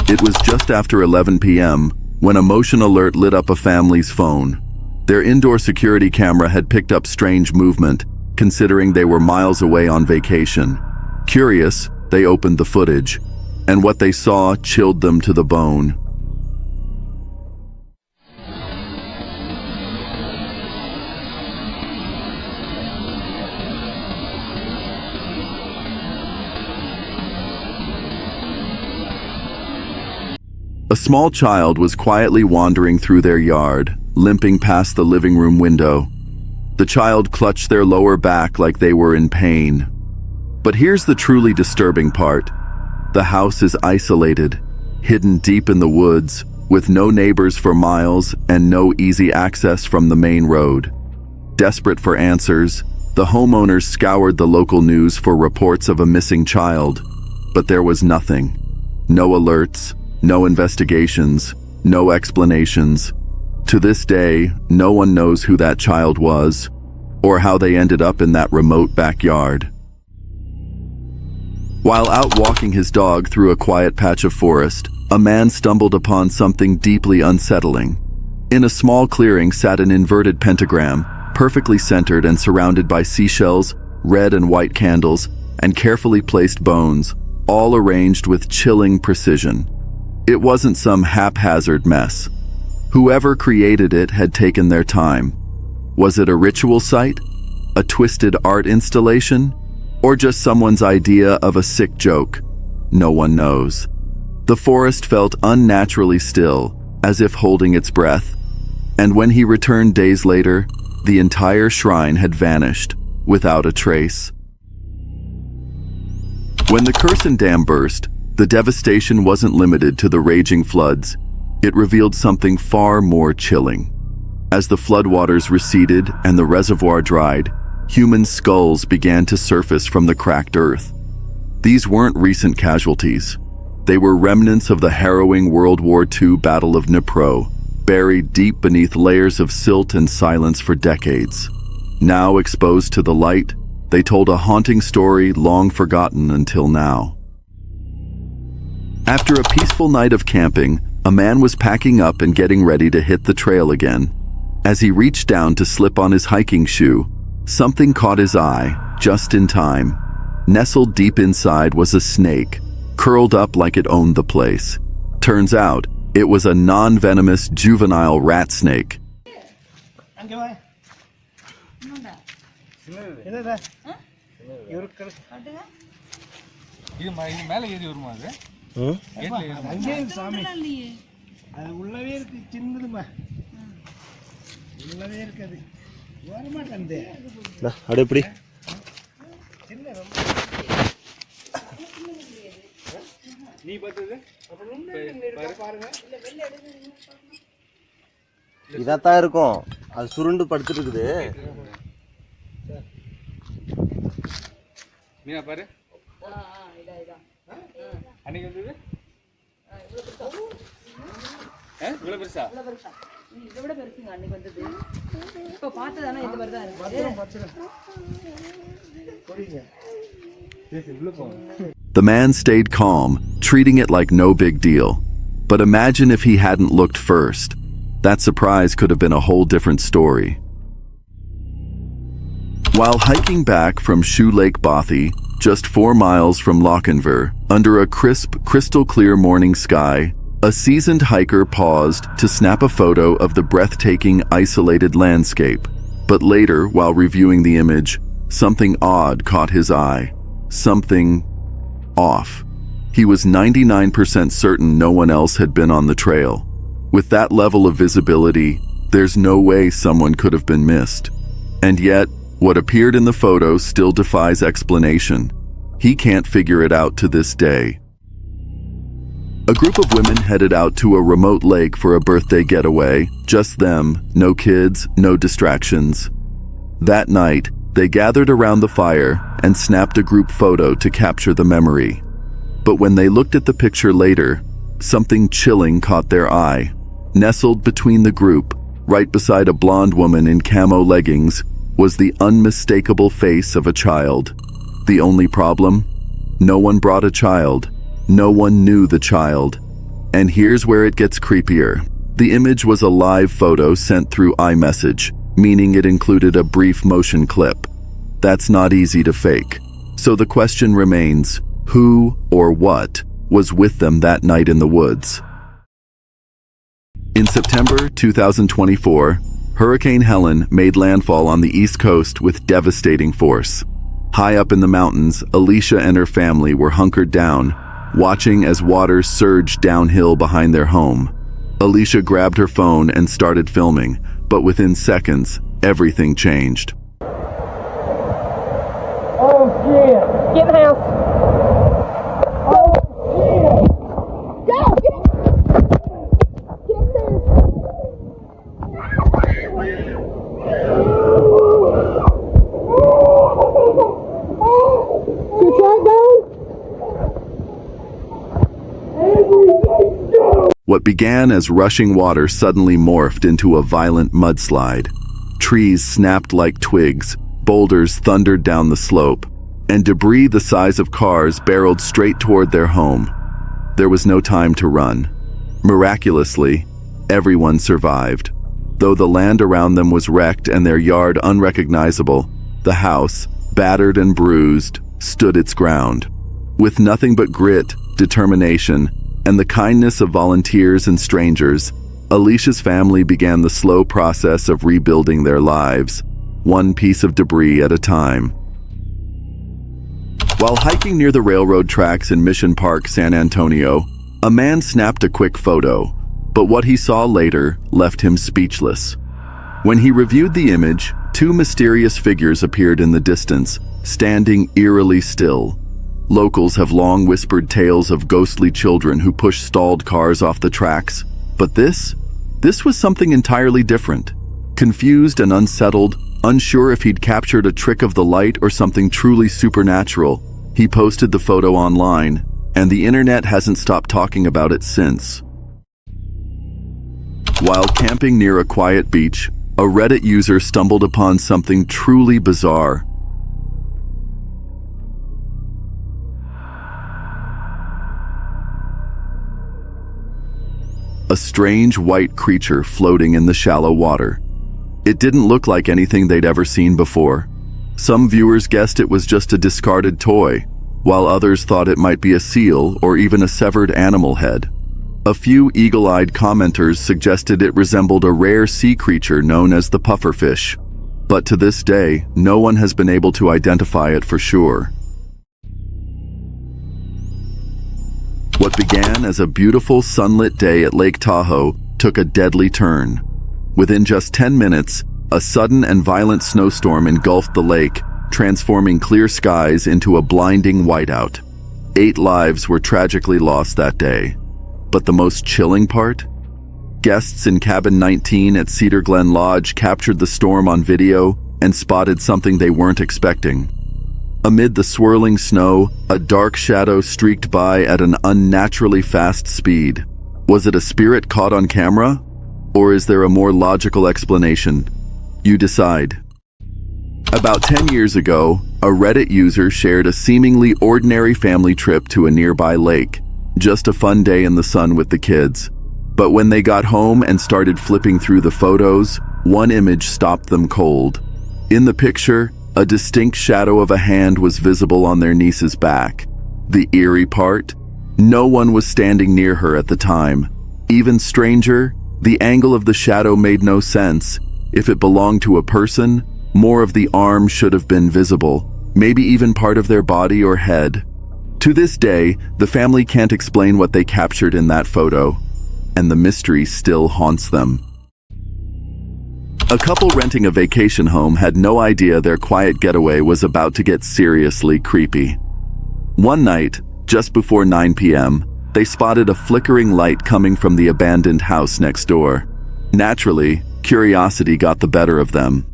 It was just after 11 p.m. when a motion alert lit up a family's phone. Their indoor security camera had picked up strange movement, considering they were miles away on vacation. Curious, they opened the footage, and what they saw chilled them to the bone. A small child was quietly wandering through their yard, limping past the living room window. The child clutched their lower back like they were in pain. But here's the truly disturbing part. The house is isolated, hidden deep in the woods, with no neighbors for miles and no easy access from the main road. Desperate for answers, the homeowners scoured the local news for reports of a missing child, but there was nothing. No alerts, no investigations, no explanations. To this day, no one knows who that child was, or how they ended up in that remote backyard. While out walking his dog through a quiet patch of forest, a man stumbled upon something deeply unsettling. In a small clearing sat an inverted pentagram, perfectly centered and surrounded by seashells, red and white candles, and carefully placed bones, all arranged with chilling precision. It wasn't some haphazard mess. Whoever created it had taken their time. Was it a ritual site? A twisted art installation? Or just someone's idea of a sick joke? No one knows. The forest felt unnaturally still, as if holding its breath. And when he returned days later, the entire shrine had vanished, without a trace. When the Curson Dam burst, the devastation wasn't limited to the raging floods. It revealed something far more chilling. As the floodwaters receded and the reservoir dried, human skulls began to surface from the cracked earth. These weren't recent casualties. They were remnants of the harrowing World War II Battle of Dnipro, buried deep beneath layers of silt and silence for decades. Now exposed to the light, they told a haunting story long forgotten until now. After a peaceful night of camping, a man was packing up and getting ready to hit the trail again. As he reached down to slip on his hiking shoe, something caught his eye, just in time. Nestled deep inside was a snake, curled up like it owned the place. Turns out, it was a non-venomous juvenile rat snake. இதாத்தான் இருக்கும். அது சுருண்டு படுத்துட்டு இருக்குது. மீனா பாரு. இதா. அன்னைக்கு வந்தது? இவ்வளவு பெருசா? இதை விட பெருசுங்க அன்னைக்கு வந்தது. இப்ப பார்த்ததானே இது மாதிரி தான் இருக்கு. The man stayed calm, treating it like no big deal. But imagine if he hadn't looked first. That surprise could have been a whole different story. While hiking back from Shoe Lake Bothy, just 4 miles from Lochinver, under a crisp, crystal-clear morning sky, a seasoned hiker paused to snap a photo of the breathtaking, isolated landscape. But later, while reviewing the image, something odd caught his eye. Something off. He was 99% certain no one else had been on the trail. With that level of visibility, there's no way someone could have been missed. And yet, what appeared in the photo still defies explanation. He can't figure it out to this day. A group of women headed out to a remote lake for a birthday getaway. Just them, no kids, no distractions. That night, they gathered around the fire and snapped a group photo to capture the memory. But when they looked at the picture later, something chilling caught their eye. Nestled between the group, right beside a blonde woman in camo leggings, was the unmistakable face of a child. The only problem? No one brought a child. No one knew the child. And here's where it gets creepier. The image was a live photo sent through iMessage, meaning it included a brief motion clip. That's not easy to fake. So the question remains, who or what was with them that night in the woods? In September 2024, Hurricane Helen made landfall on the East Coast with devastating force. High up in the mountains, Alicia and her family were hunkered down, watching as waters surged downhill behind their home. Alicia grabbed her phone and started filming, but within seconds, everything changed. Oh, shit. Get in the house. Oh, shit. Go, get in. Get in there. You try going? What began as rushing water suddenly morphed into a violent mudslide. Trees snapped like twigs, boulders thundered down the slope, and debris the size of cars barreled straight toward their home. There was no time to run. Miraculously, everyone survived. Though the land around them was wrecked and their yard unrecognizable, the house, battered and bruised, stood its ground. With nothing but grit, determination, and the kindness of volunteers and strangers, Alicia's family began the slow process of rebuilding their lives, one piece of debris at a time. While hiking near the railroad tracks in Mission Park, San Antonio, a man snapped a quick photo, but what he saw later left him speechless. When he reviewed the image, two mysterious figures appeared in the distance, standing eerily still. Locals have long whispered tales of ghostly children who push stalled cars off the tracks, but this was something entirely different. Confused and unsettled, unsure if he'd captured a trick of the light or something truly supernatural, he posted the photo online, and the internet hasn't stopped talking about it since. While camping near a quiet beach, a Reddit user stumbled upon something truly bizarre. A strange white creature floating in the shallow water. It didn't look like anything they'd ever seen before. Some viewers guessed it was just a discarded toy, while others thought it might be a seal or even a severed animal head. A few eagle-eyed commenters suggested it resembled a rare sea creature known as the pufferfish. But to this day, no one has been able to identify it for sure. What began as a beautiful sunlit day at Lake Tahoe took a deadly turn. Within just 10 minutes, a sudden and violent snowstorm engulfed the lake, transforming clear skies into a blinding whiteout. 8 lives were tragically lost that day. But the most chilling part? Guests in Cabin 19 at Cedar Glen Lodge captured the storm on video and spotted something they weren't expecting. Amid the swirling snow, a dark shadow streaked by at an unnaturally fast speed. Was it a spirit caught on camera? Or is there a more logical explanation? You decide. About 10 years ago, a Reddit user shared a seemingly ordinary family trip to a nearby lake. Just a fun day in the sun with the kids. But when they got home and started flipping through the photos, one image stopped them cold. In the picture, a distinct shadow of a hand was visible on their niece's back. The eerie part? No one was standing near her at the time. Even stranger, the angle of the shadow made no sense. If it belonged to a person, more of the arm should have been visible, maybe even part of their body or head. To this day, the family can't explain what they captured in that photo, and the mystery still haunts them. A couple renting a vacation home had no idea their quiet getaway was about to get seriously creepy. One night, just before 9 p.m., they spotted a flickering light coming from the abandoned house next door. Naturally, curiosity got the better of them.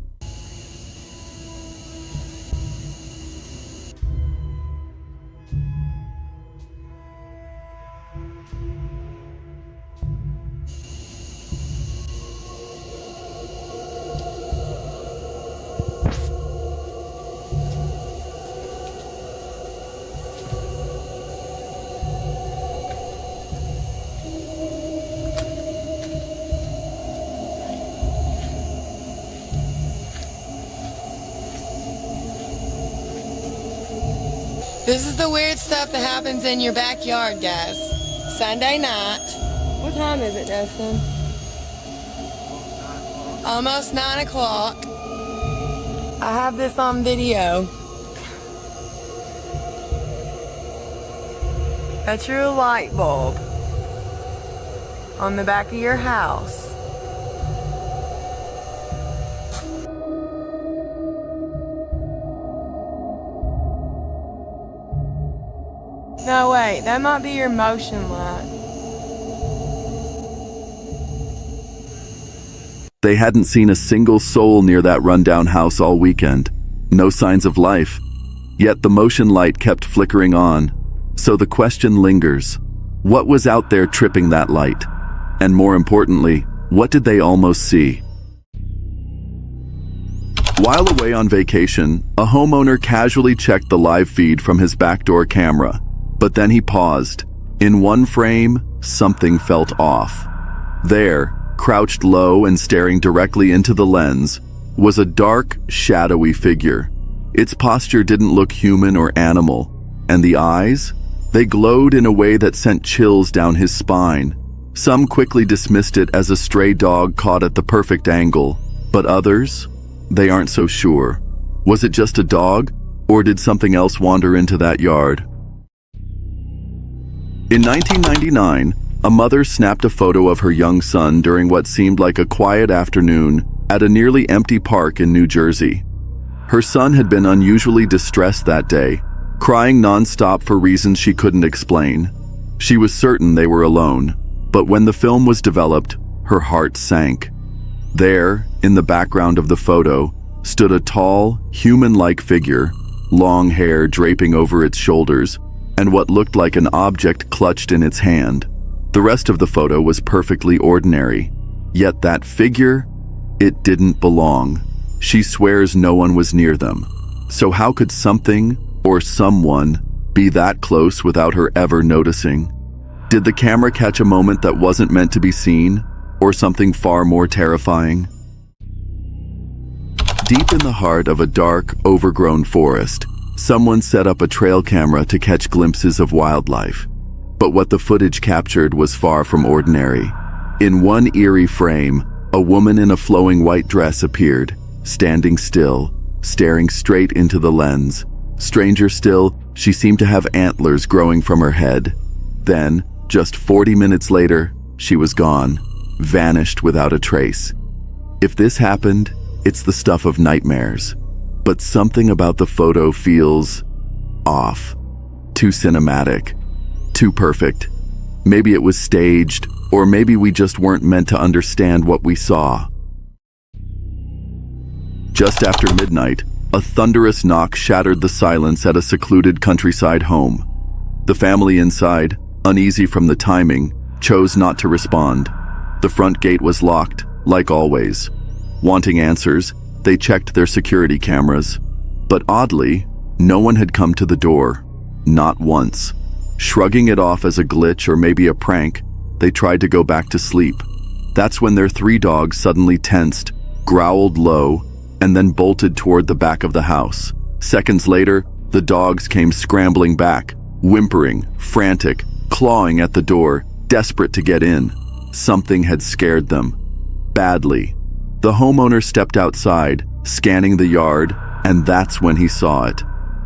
This is the weird stuff that happens in your backyard, guys. Sunday night. What time is it, Dustin? Almost 9 o'clock. I have this on video. That's your light bulb on the back of your house. No, wait, that might be your motion light. They hadn't seen a single soul near that rundown house all weekend. No signs of life. Yet the motion light kept flickering on. So the question lingers. What was out there tripping that light? And more importantly, what did they almost see? While away on vacation, a homeowner casually checked the live feed from his backdoor camera. But then he paused. In one frame, something felt off. There, crouched low and staring directly into the lens, was a dark, shadowy figure. Its posture didn't look human or animal, and the eyes? They glowed in a way that sent chills down his spine. Some quickly dismissed it as a stray dog caught at the perfect angle, but others? They aren't so sure. Was it just a dog, or did something else wander into that yard? In 1999, a mother snapped a photo of her young son during what seemed like a quiet afternoon at a nearly empty park in New Jersey. Her son had been unusually distressed that day, crying nonstop for reasons she couldn't explain. She was certain they were alone, but when the film was developed, her heart sank. There, in the background of the photo, stood a tall, human-like figure, long hair draping over its shoulders, and what looked like an object clutched in its hand. The rest of the photo was perfectly ordinary. Yet that figure, it didn't belong. She swears no one was near them. So how could something or someone be that close without her ever noticing? Did the camera catch a moment that wasn't meant to be seen, or something far more terrifying? Deep in the heart of a dark, overgrown forest, someone set up a trail camera to catch glimpses of wildlife. But what the footage captured was far from ordinary. In one eerie frame, a woman in a flowing white dress appeared, standing still, staring straight into the lens. Stranger still, she seemed to have antlers growing from her head. Then, just 40 minutes later, she was gone, vanished without a trace. If this happened, it's the stuff of nightmares. But something about the photo feels off. Too cinematic. Too perfect. Maybe it was staged, or maybe we just weren't meant to understand what we saw. Just after midnight, a thunderous knock shattered the silence at a secluded countryside home. The family inside, uneasy from the timing, chose not to respond. The front gate was locked, like always. Wanting answers, they checked their security cameras. But oddly, no one had come to the door. Not once. Shrugging it off as a glitch or maybe a prank, they tried to go back to sleep. That's when their 3 dogs suddenly tensed, growled low, and then bolted toward the back of the house. Seconds later, the dogs came scrambling back, whimpering, frantic, clawing at the door, desperate to get in. Something had scared them. Badly. The homeowner stepped outside, scanning the yard, and that's when he saw it.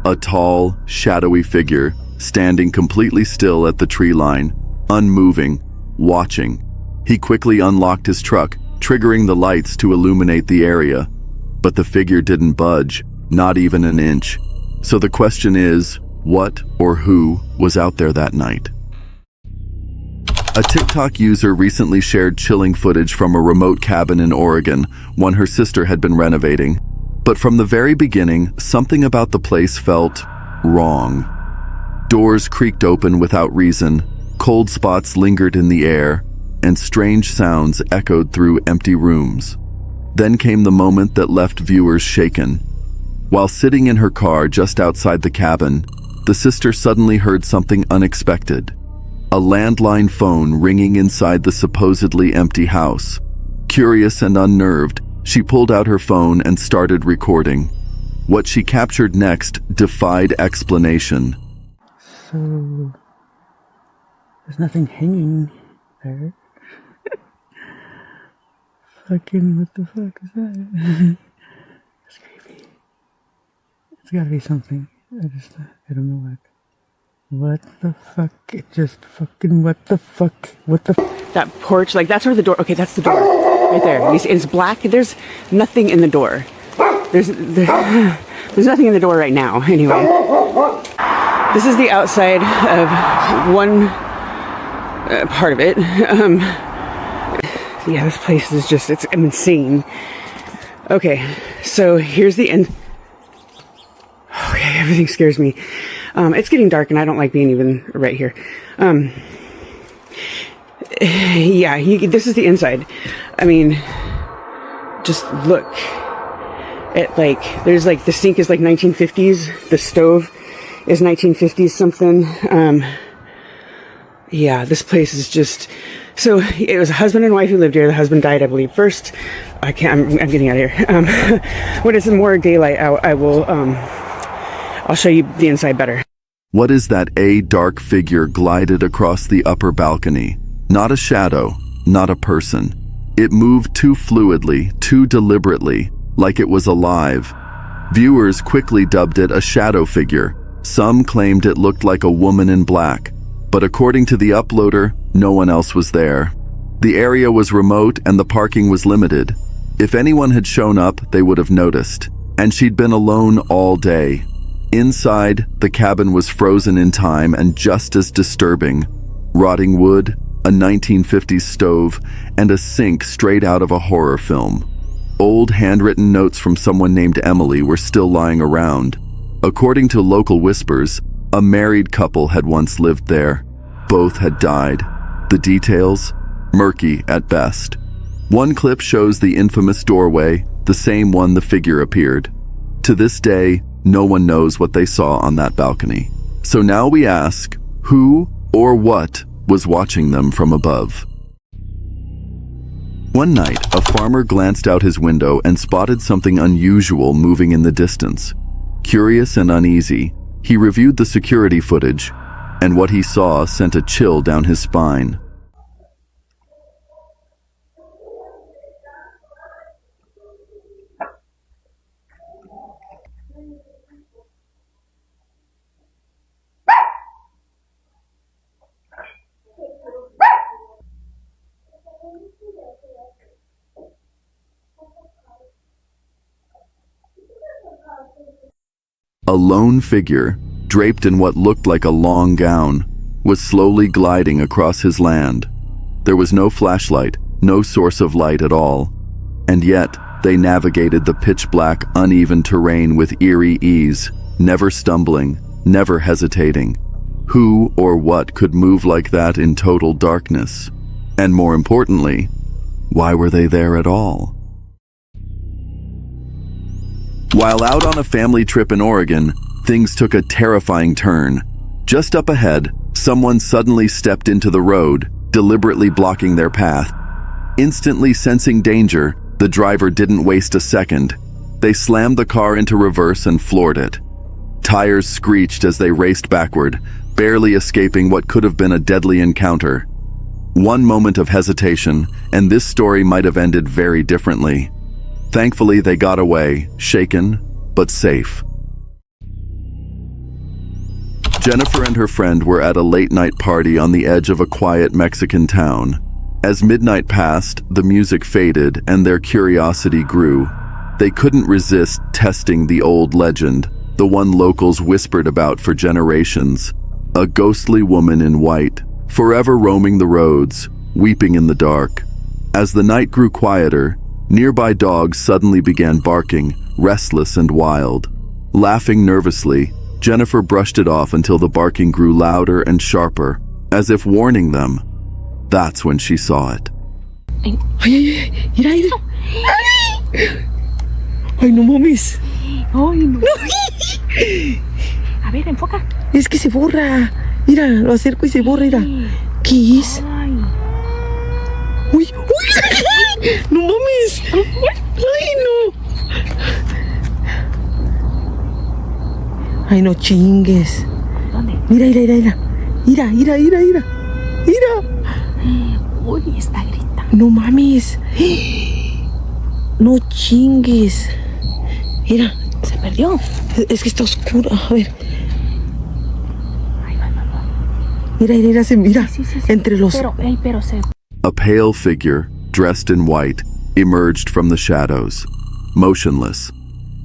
A tall, shadowy figure, standing completely still at the tree line, unmoving, watching. He quickly unlocked his truck, triggering the lights to illuminate the area. But the figure didn't budge, not even an inch. So the question is, what or who was out there that night? A TikTok user recently shared chilling footage from a remote cabin in Oregon, one her sister had been renovating. But from the very beginning, something about the place felt wrong. Doors creaked open without reason, cold spots lingered in the air, and strange sounds echoed through empty rooms. Then came the moment that left viewers shaken. While sitting in her car just outside the cabin, the sister suddenly heard something unexpected. A landline phone ringing inside the supposedly empty house. Curious and unnerved, she pulled out her phone and started recording. What she captured next defied explanation. So, there's nothing hanging there. Fucking, what the fuck is that? It's creepy. It's gotta be something. I don't know what. What the fuck? It just fucking, what the fuck? What the That porch, like that's where the door, okay, that's the door. Right there. You see, it's black. There's nothing in the door. There's nothing in the door right now, anyway. This is the outside of one part of it. Yeah, this place is just, it's insane. Okay, so here's the end. Okay, everything scares me. It's getting dark and I don't like being even right here. Yeah, this is the inside. I mean, just look at, like, there's like, the sink is like 1950s. The stove is 1950s something. Yeah, this place is just, so it was a husband and wife who lived here. The husband died, I believe, first. I'm getting out of here. When it's in more daylight, I'll show you the inside better. What is that? A dark figure glided across the upper balcony. Not a shadow, not a person. It moved too fluidly, too deliberately, like it was alive. Viewers quickly dubbed it a shadow figure. Some claimed it looked like a woman in black, but according to the uploader, no one else was there. The area was remote and the parking was limited. If anyone had shown up, they would have noticed. And she'd been alone all day. Inside, the cabin was frozen in time and just as disturbing. Rotting wood, a 1950s stove, and a sink straight out of a horror film. Old handwritten notes from someone named Emily were still lying around. According to local whispers, a married couple had once lived there. Both had died. The details? Murky at best. One clip shows the infamous doorway, the same one the figure appeared. To this day, no one knows what they saw on that balcony. So now we ask, who or what was watching them from above? One night, a farmer glanced out his window and spotted something unusual moving in the distance. Curious and uneasy, he reviewed the security footage, and what he saw sent a chill down his spine. A lone figure, draped in what looked like a long gown, was slowly gliding across his land. There was no flashlight, no source of light at all, and yet they navigated the pitch-black, uneven terrain with eerie ease, never stumbling, never hesitating. Who or what could move like that in total darkness? And more importantly, why were they there at all? While out on a family trip in Oregon, things took a terrifying turn. Just up ahead, someone suddenly stepped into the road, deliberately blocking their path. Instantly sensing danger, the driver didn't waste a second. They slammed the car into reverse and floored it. Tires screeched as they raced backward, barely escaping what could have been a deadly encounter. One moment of hesitation, and this story might have ended very differently. Thankfully, they got away, shaken, but safe. Jennifer and her friend were at a late-night party on the edge of a quiet Mexican town. As midnight passed, the music faded and their curiosity grew. They couldn't resist testing the old legend, the one locals whispered about for generations. A ghostly woman in white, forever roaming the roads, weeping in the dark. As the night grew quieter, nearby dogs suddenly began barking, restless and wild. Laughing nervously, Jennifer brushed it off until the barking grew louder and sharper, as if warning them. That's when she saw it. Ay, mira, mira. Ay, no mames. Ay, no. A ver, enfoca. Es que se borra. Mira, lo acerco y se borra, mira. ¿Qué es? Uy, uy. No mames. Ay, no. Ay, no chingues. ¿Dónde? Mira, mira, mira, mira. Mira, mira, mira, mira. Mira. Uy, está gritando. No mames. No chingues. Mira. Se perdió. Es que está oscuro. A ver. Mira, mira, se mira. Sí, sí, sí. Entre los... Pero se... A pale figure, dressed in white, emerged from the shadows, motionless,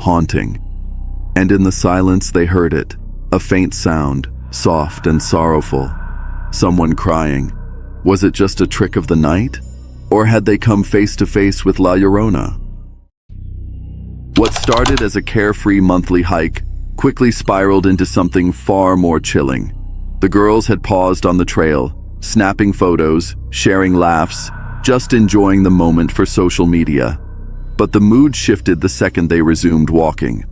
haunting. And in the silence they heard it, a faint sound, soft and sorrowful. Someone crying. Was it just a trick of the night? Or had they come face to face with La Llorona? What started as a carefree monthly hike quickly spiraled into something far more chilling. The girls had paused on the trail, snapping photos, sharing laughs, just enjoying the moment for social media. But the mood shifted the second they resumed walking.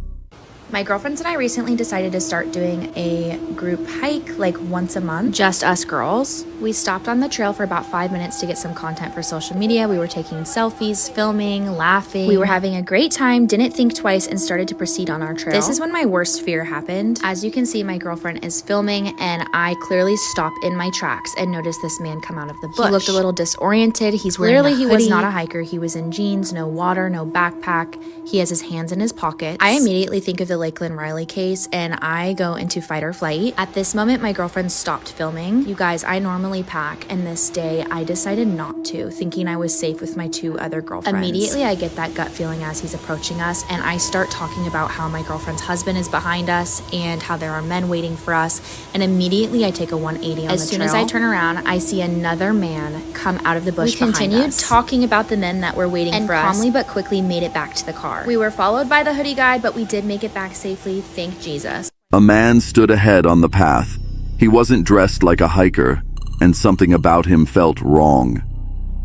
My girlfriends and I recently decided to start doing a group hike like once a month, just us girls. We stopped on the trail for about 5 minutes to get some content for social media. We were taking selfies, filming, laughing. We were having a great time, didn't think twice, and started to proceed on our trail. This is when my worst fear happened. As you can see, my girlfriend is filming and I clearly stop in my tracks and notice this man come out of the bush. He looked a little disoriented. He's clearly he was not a hiker. He was in jeans, no water, no backpack. He has his hands in his pockets. I immediately think of the Lakeland Riley case and I go into fight or flight. At this moment, my girlfriend stopped filming. You guys, I normally pack, and this day I decided not to, thinking I was safe with my 2 other girlfriends. Immediately, I get that gut feeling as he's approaching us, and I start talking about how my girlfriend's husband is behind us and how there are men waiting for us, and immediately I take a 180 on the trail. As soon as I turn around, I see another man come out of the bush behind us. We continued talking about the men that were waiting for us, and calmly but quickly made it back to the car. We were followed by the hoodie guy, but we did make it back safely, thank Jesus. A man stood ahead on the path. He wasn't dressed like a hiker, and something about him felt wrong.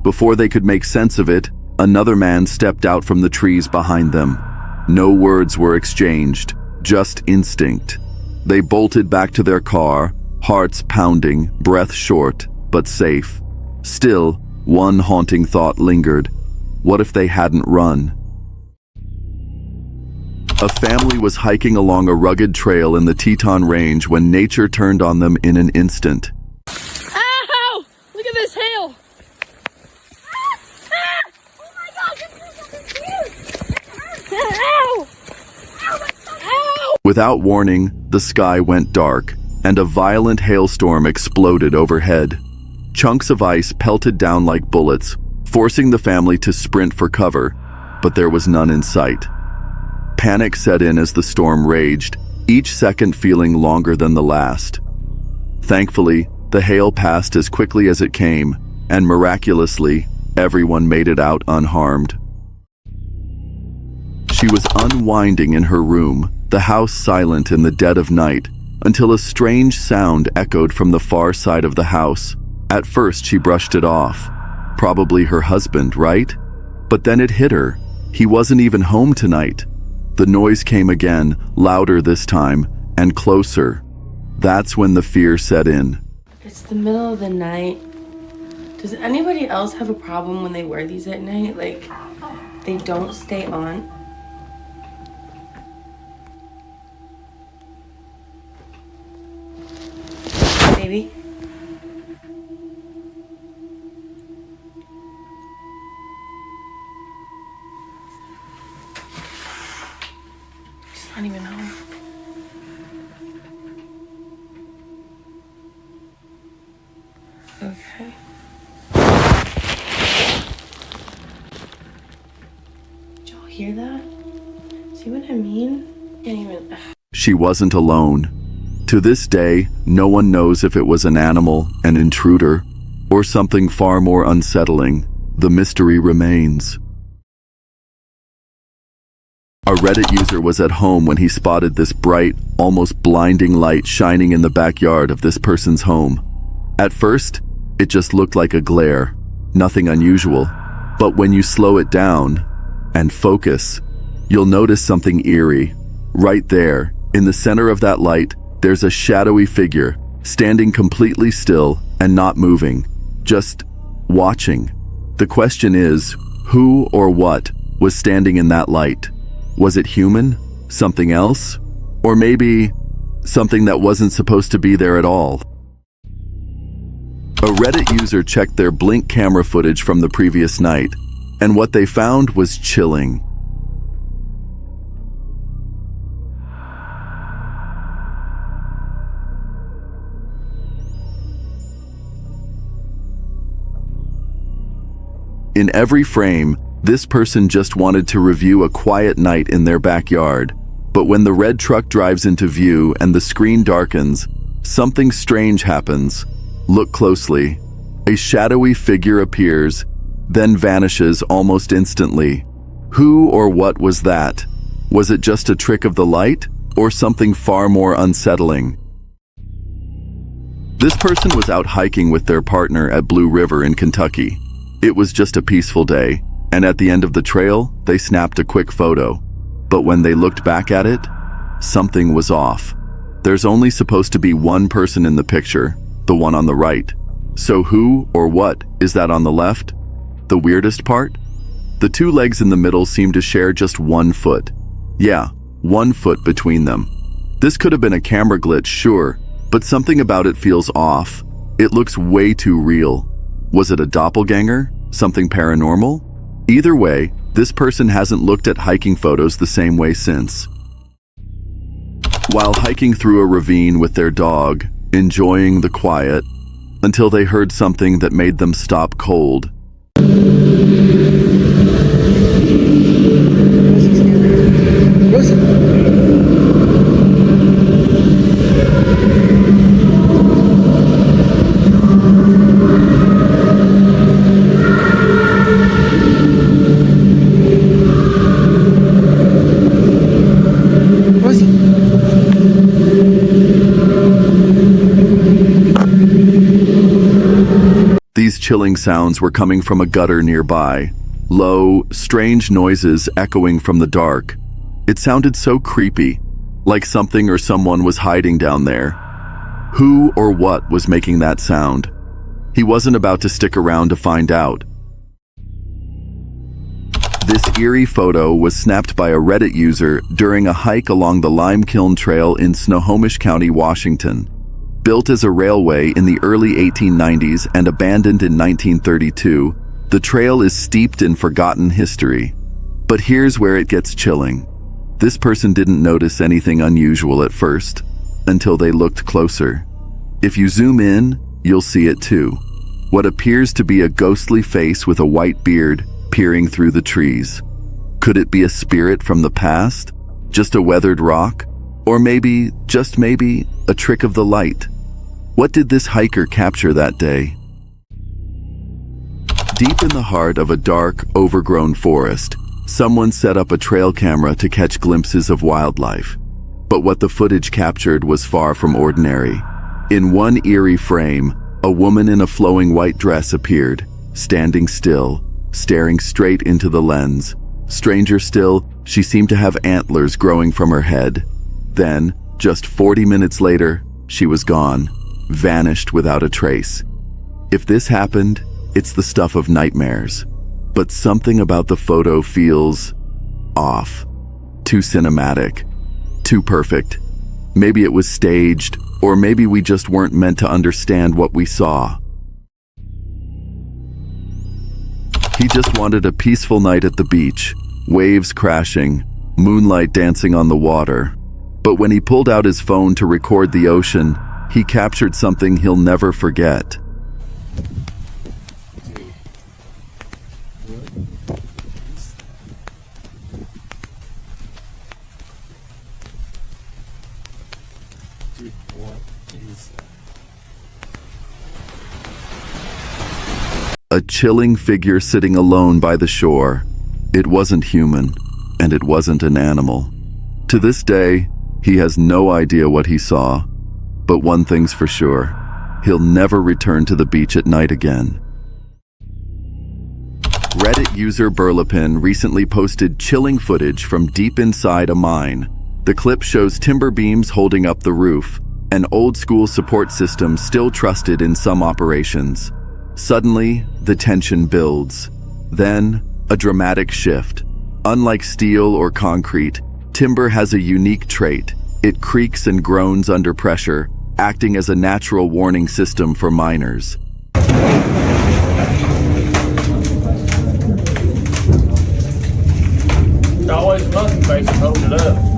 Before they could make sense of it, another man stepped out from the trees behind them. No words were exchanged, just instinct. They bolted back to their car, hearts pounding, breath short, but safe. Still, one haunting thought lingered. What if they hadn't run? A family was hiking along a rugged trail in the Teton Range when nature turned on them in an instant. Ow! Look at this hail! Oh my God, this is huge! Ow! Ow! Without warning, the sky went dark, and a violent hailstorm exploded overhead. Chunks of ice pelted down like bullets, forcing the family to sprint for cover, but there was none in sight. Panic set in as the storm raged, each second feeling longer than the last. Thankfully, the hail passed as quickly as it came, and miraculously, everyone made it out unharmed. She was unwinding in her room, the house silent in the dead of night, until a strange sound echoed from the far side of the house. At first, she brushed it off. Probably her husband, right? But then it hit her. He wasn't even home tonight. The noise came again, louder this time, and closer. That's when the fear set in. It's the middle of the night. Does anybody else have a problem when they wear these at night? Like, they don't stay on? Maybe. She's not even home. Okay. Did y'all hear that? See what I mean? Can't even. She wasn't alone. To this day, no one knows if it was an animal, an intruder, or something far more unsettling. The mystery remains. A Reddit user was at home when he spotted this bright, almost blinding light shining in the backyard of this person's home. At first, it just looked like a glare, nothing unusual. But when you slow it down and focus, you'll notice something eerie. Right there, in the center of that light, there's a shadowy figure, standing completely still and not moving, just watching. The question is, who or what was standing in that light? Was it human? Something else? Or maybe something that wasn't supposed to be there at all? A Reddit user checked their Blink camera footage from the previous night, and what they found was chilling. In every frame, this person just wanted to review a quiet night in their backyard. But when the red truck drives into view and the screen darkens, something strange happens. Look closely. A shadowy figure appears, then vanishes almost instantly. Who or what was that? Was it just a trick of the light, or something far more unsettling? This person was out hiking with their partner at Blue River in Kentucky. It was just a peaceful day, and at the end of the trail, they snapped a quick photo. But when they looked back at it, something was off. There's only supposed to be one person in the picture, the one on the right. So who or what is that on the left? The weirdest part? The two legs in the middle seem to share just 1 foot. Yeah, 1 foot between them. This could have been a camera glitch, sure, but something about it feels off. It looks way too real. Was it a doppelganger? Something paranormal? Either way, this person hasn't looked at hiking photos the same way since. While hiking through a ravine with their dog, enjoying the quiet, until they heard something that made them stop cold. These chilling sounds were coming from a gutter nearby. Low, strange noises echoing from the dark. It sounded so creepy, like something or someone was hiding down there. Who or what was making that sound? He wasn't about to stick around to find out. This eerie photo was snapped by a Reddit user during a hike along the Limekiln Trail in Snohomish County, Washington. Built as a railway in the early 1890s and abandoned in 1932, the trail is steeped in forgotten history. But here's where it gets chilling. This person didn't notice anything unusual at first, until they looked closer. If you zoom in, you'll see it too. What appears to be a ghostly face with a white beard peering through the trees. Could it be a spirit from the past? Just a weathered rock? Or maybe, just maybe, a trick of the light? What did this hiker capture that day? Deep in the heart of a dark, overgrown forest, someone set up a trail camera to catch glimpses of wildlife. But what the footage captured was far from ordinary. In one eerie frame, a woman in a flowing white dress appeared, standing still, staring straight into the lens. Stranger still, she seemed to have antlers growing from her head. Then, just 40 minutes later, she was gone, vanished without a trace. If this happened, it's the stuff of nightmares. But something about the photo feels off. Too cinematic. Too perfect. Maybe it was staged, or maybe we just weren't meant to understand what we saw. He just wanted a peaceful night at the beach, waves crashing, moonlight dancing on the water. But when he pulled out his phone to record the ocean, he captured something he'll never forget. Dude, A chilling figure sitting alone by the shore. It wasn't human, and it wasn't an animal. To this day, he has no idea what he saw, but one thing's for sure, he'll never return to the beach at night again. Reddit user Burlapin recently posted chilling footage from deep inside a mine. The clip shows timber beams holding up the roof, an old-school support system still trusted in some operations. Suddenly, the tension builds. Then, a dramatic shift. Unlike steel or concrete, timber has a unique trait. It creaks and groans under pressure, acting as a natural warning system for miners. Always monkey face holding it up.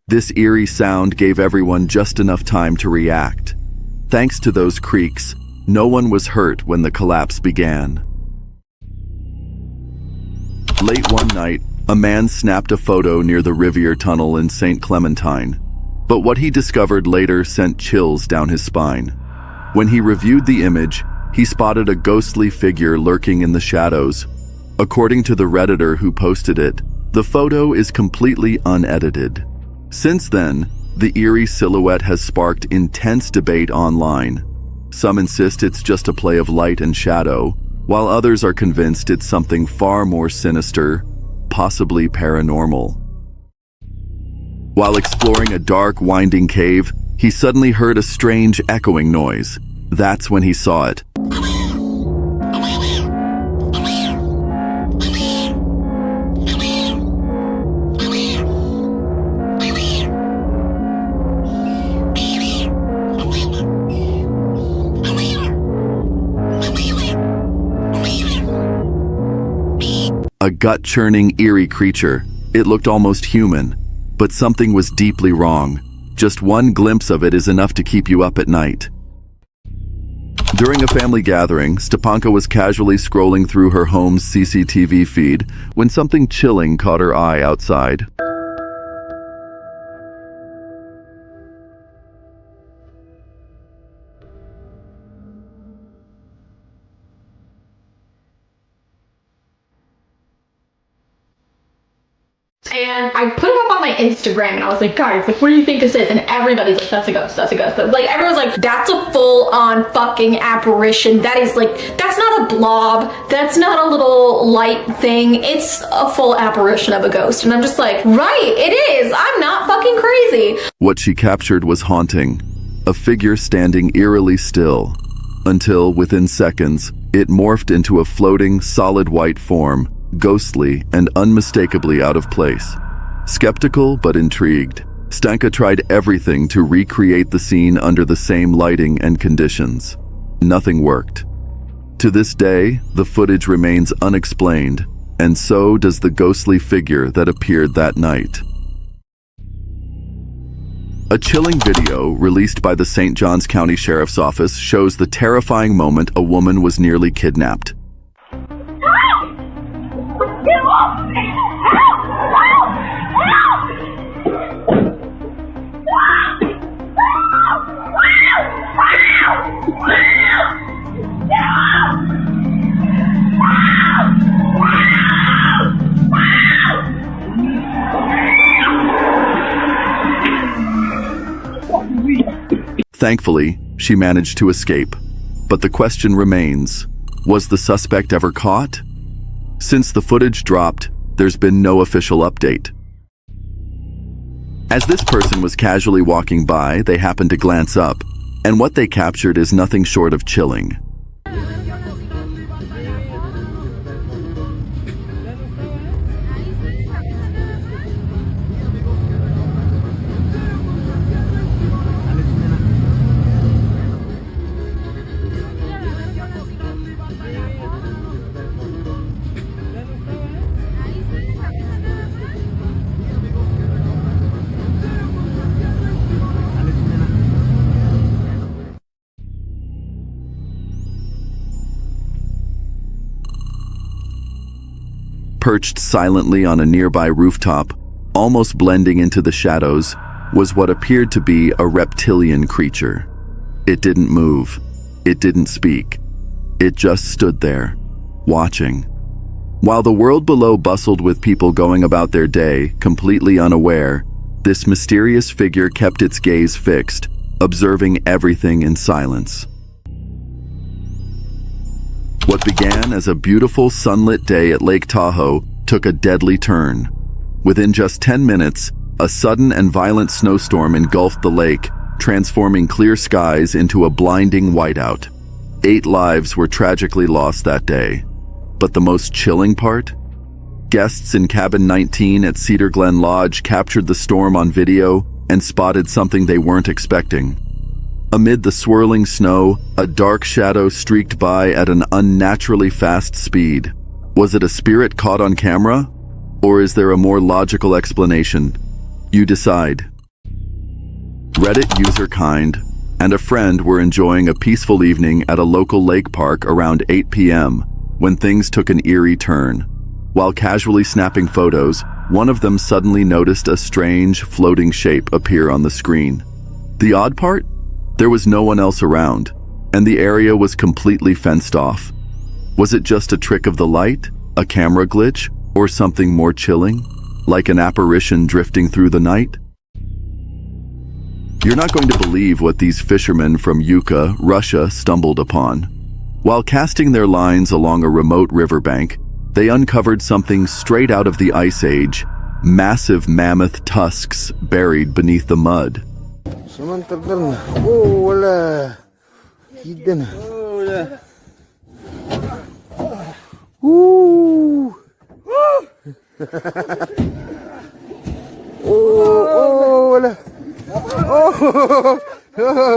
This eerie sound gave everyone just enough time to react. Thanks to those creaks, no one was hurt when the collapse began. Late one night, a man snapped a photo near the Rivier Tunnel in St. Clementine, but what he discovered later sent chills down his spine. When he reviewed the image, he spotted a ghostly figure lurking in the shadows. According to the Redditor who posted it, the photo is completely unedited. Since then, the eerie silhouette has sparked intense debate online. Some insist it's just a play of light and shadow, while others are convinced it's something far more sinister, possibly paranormal. While exploring a dark, winding cave, he suddenly heard a strange echoing noise. That's when he saw it. A gut-churning, eerie creature. It looked almost human, but something was deeply wrong. Just one glimpse of it is enough to keep you up at night. During a family gathering, Stepanka was casually scrolling through her home's CCTV feed when something chilling caught her eye outside. And I put it up on my Instagram and I was like, guys, like, what do you think this is? And everybody's like, that's a ghost, that's a ghost. Like, everyone's like, that's a full-on fucking apparition. That is like, that's not a blob. That's not a little light thing. It's a full apparition of a ghost. And I'm just like, right, it is. I'm not fucking crazy. What she captured was haunting. A figure standing eerily still. Until, within seconds, it morphed into a floating, solid white form, ghostly and unmistakably out of place. Skeptical but intrigued, Stanka tried everything to recreate the scene under the same lighting and conditions. Nothing worked. To this day, the footage remains unexplained, and so does the ghostly figure that appeared that night. A chilling video released by the St. Johns County Sheriff's Office shows the terrifying moment a woman was nearly kidnapped. Thankfully, she managed to escape. But the question remains, was the suspect ever caught? Since the footage dropped, there's been no official update. As this person was casually walking by, they happened to glance up, and what they captured is nothing short of chilling. perched silently on a nearby rooftop, almost blending into the shadows, was what appeared to be a reptilian creature. It didn't move. It didn't speak. It just stood there, watching. While the world below bustled with people going about their day, completely unaware, this mysterious figure kept its gaze fixed, observing everything in silence. What began as a beautiful sunlit day at Lake Tahoe took a deadly turn. Within just 10 minutes, a sudden and violent snowstorm engulfed the lake, transforming clear skies into a blinding whiteout. 8 lives were tragically lost that day. But the most chilling part? Guests in Cabin 19 at Cedar Glen Lodge captured the storm on video and spotted something they weren't expecting. Amid the swirling snow, a dark shadow streaked by at an unnaturally fast speed. Was it a spirit caught on camera? Or is there a more logical explanation? You decide. Reddit user Kind and a friend were enjoying a peaceful evening at a local lake park around 8 p.m. when things took an eerie turn. While casually snapping photos, one of them suddenly noticed a strange, floating shape appear on the screen. The odd part? There was no one else around, and the area was completely fenced off. Was it just a trick of the light, a camera glitch, or something more chilling, like an apparition drifting through the night? You're not going to believe what these fishermen from Yuka, Russia, stumbled upon. While casting their lines along a remote riverbank, they uncovered something straight out of the Ice Age, massive mammoth tusks buried beneath the mud. wala. Hidden. Wala.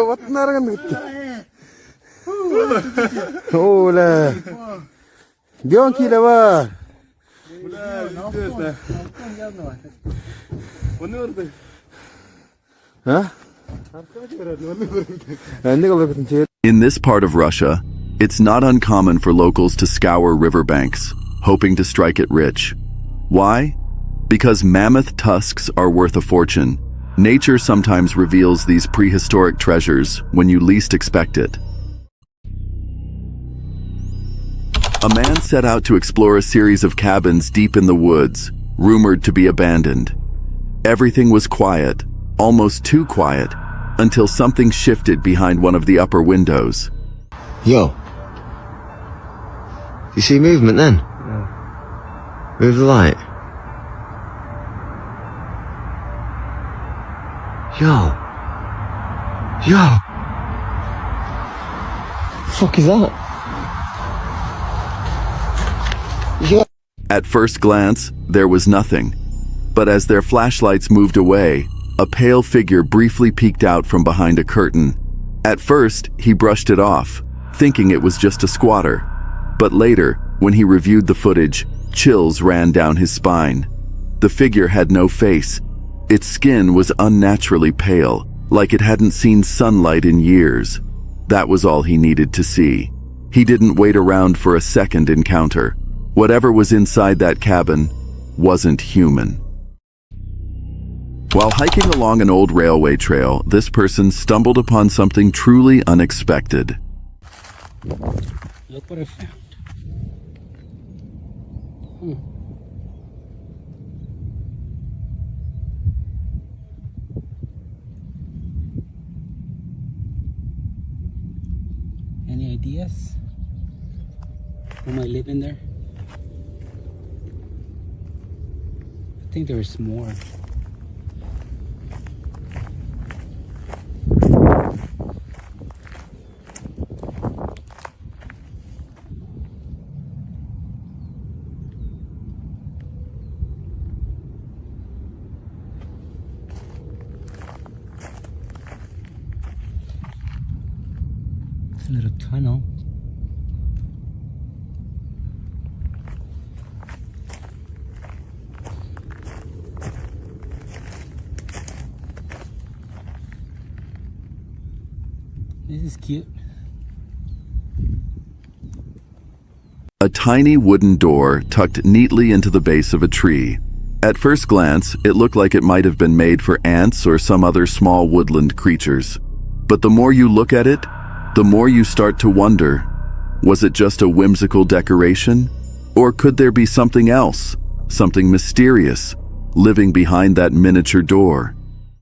What narangan ito? Wala. Diyan kila ba? Huh? In this part of Russia, it's not uncommon for locals to scour riverbanks, hoping to strike it rich. Why? Because mammoth tusks are worth a fortune. Nature sometimes reveals these prehistoric treasures when you least expect it. A man set out to explore a series of cabins deep in the woods, rumored to be abandoned. Everything was quiet, almost too quiet, until something shifted behind one of the upper windows. Yo. You see movement then? Yeah. Move the light. Yo. Yo. The fuck is that? Yo. At first glance, there was nothing. But as their flashlights moved away, a pale figure briefly peeked out from behind a curtain. At first, he brushed it off, thinking it was just a squatter. But later, when he reviewed the footage, chills ran down his spine. The figure had no face. Its skin was unnaturally pale, like it hadn't seen sunlight in years. That was all he needed to see. He didn't wait around for a second encounter. Whatever was inside that cabin wasn't human. While hiking along an old railway trail, this person stumbled upon something truly unexpected. Look what I found. Any ideas? Who might live in there? I think there's more. A little tunnel. This is cute. A a tiny wooden door tucked neatly into the base of a tree. At first glance, it looked like it might have been made for ants or some other small woodland creatures. But the more you look at it, the more you start to wonder, was it just a whimsical decoration? Or could there be something else, something mysterious, living behind that miniature door?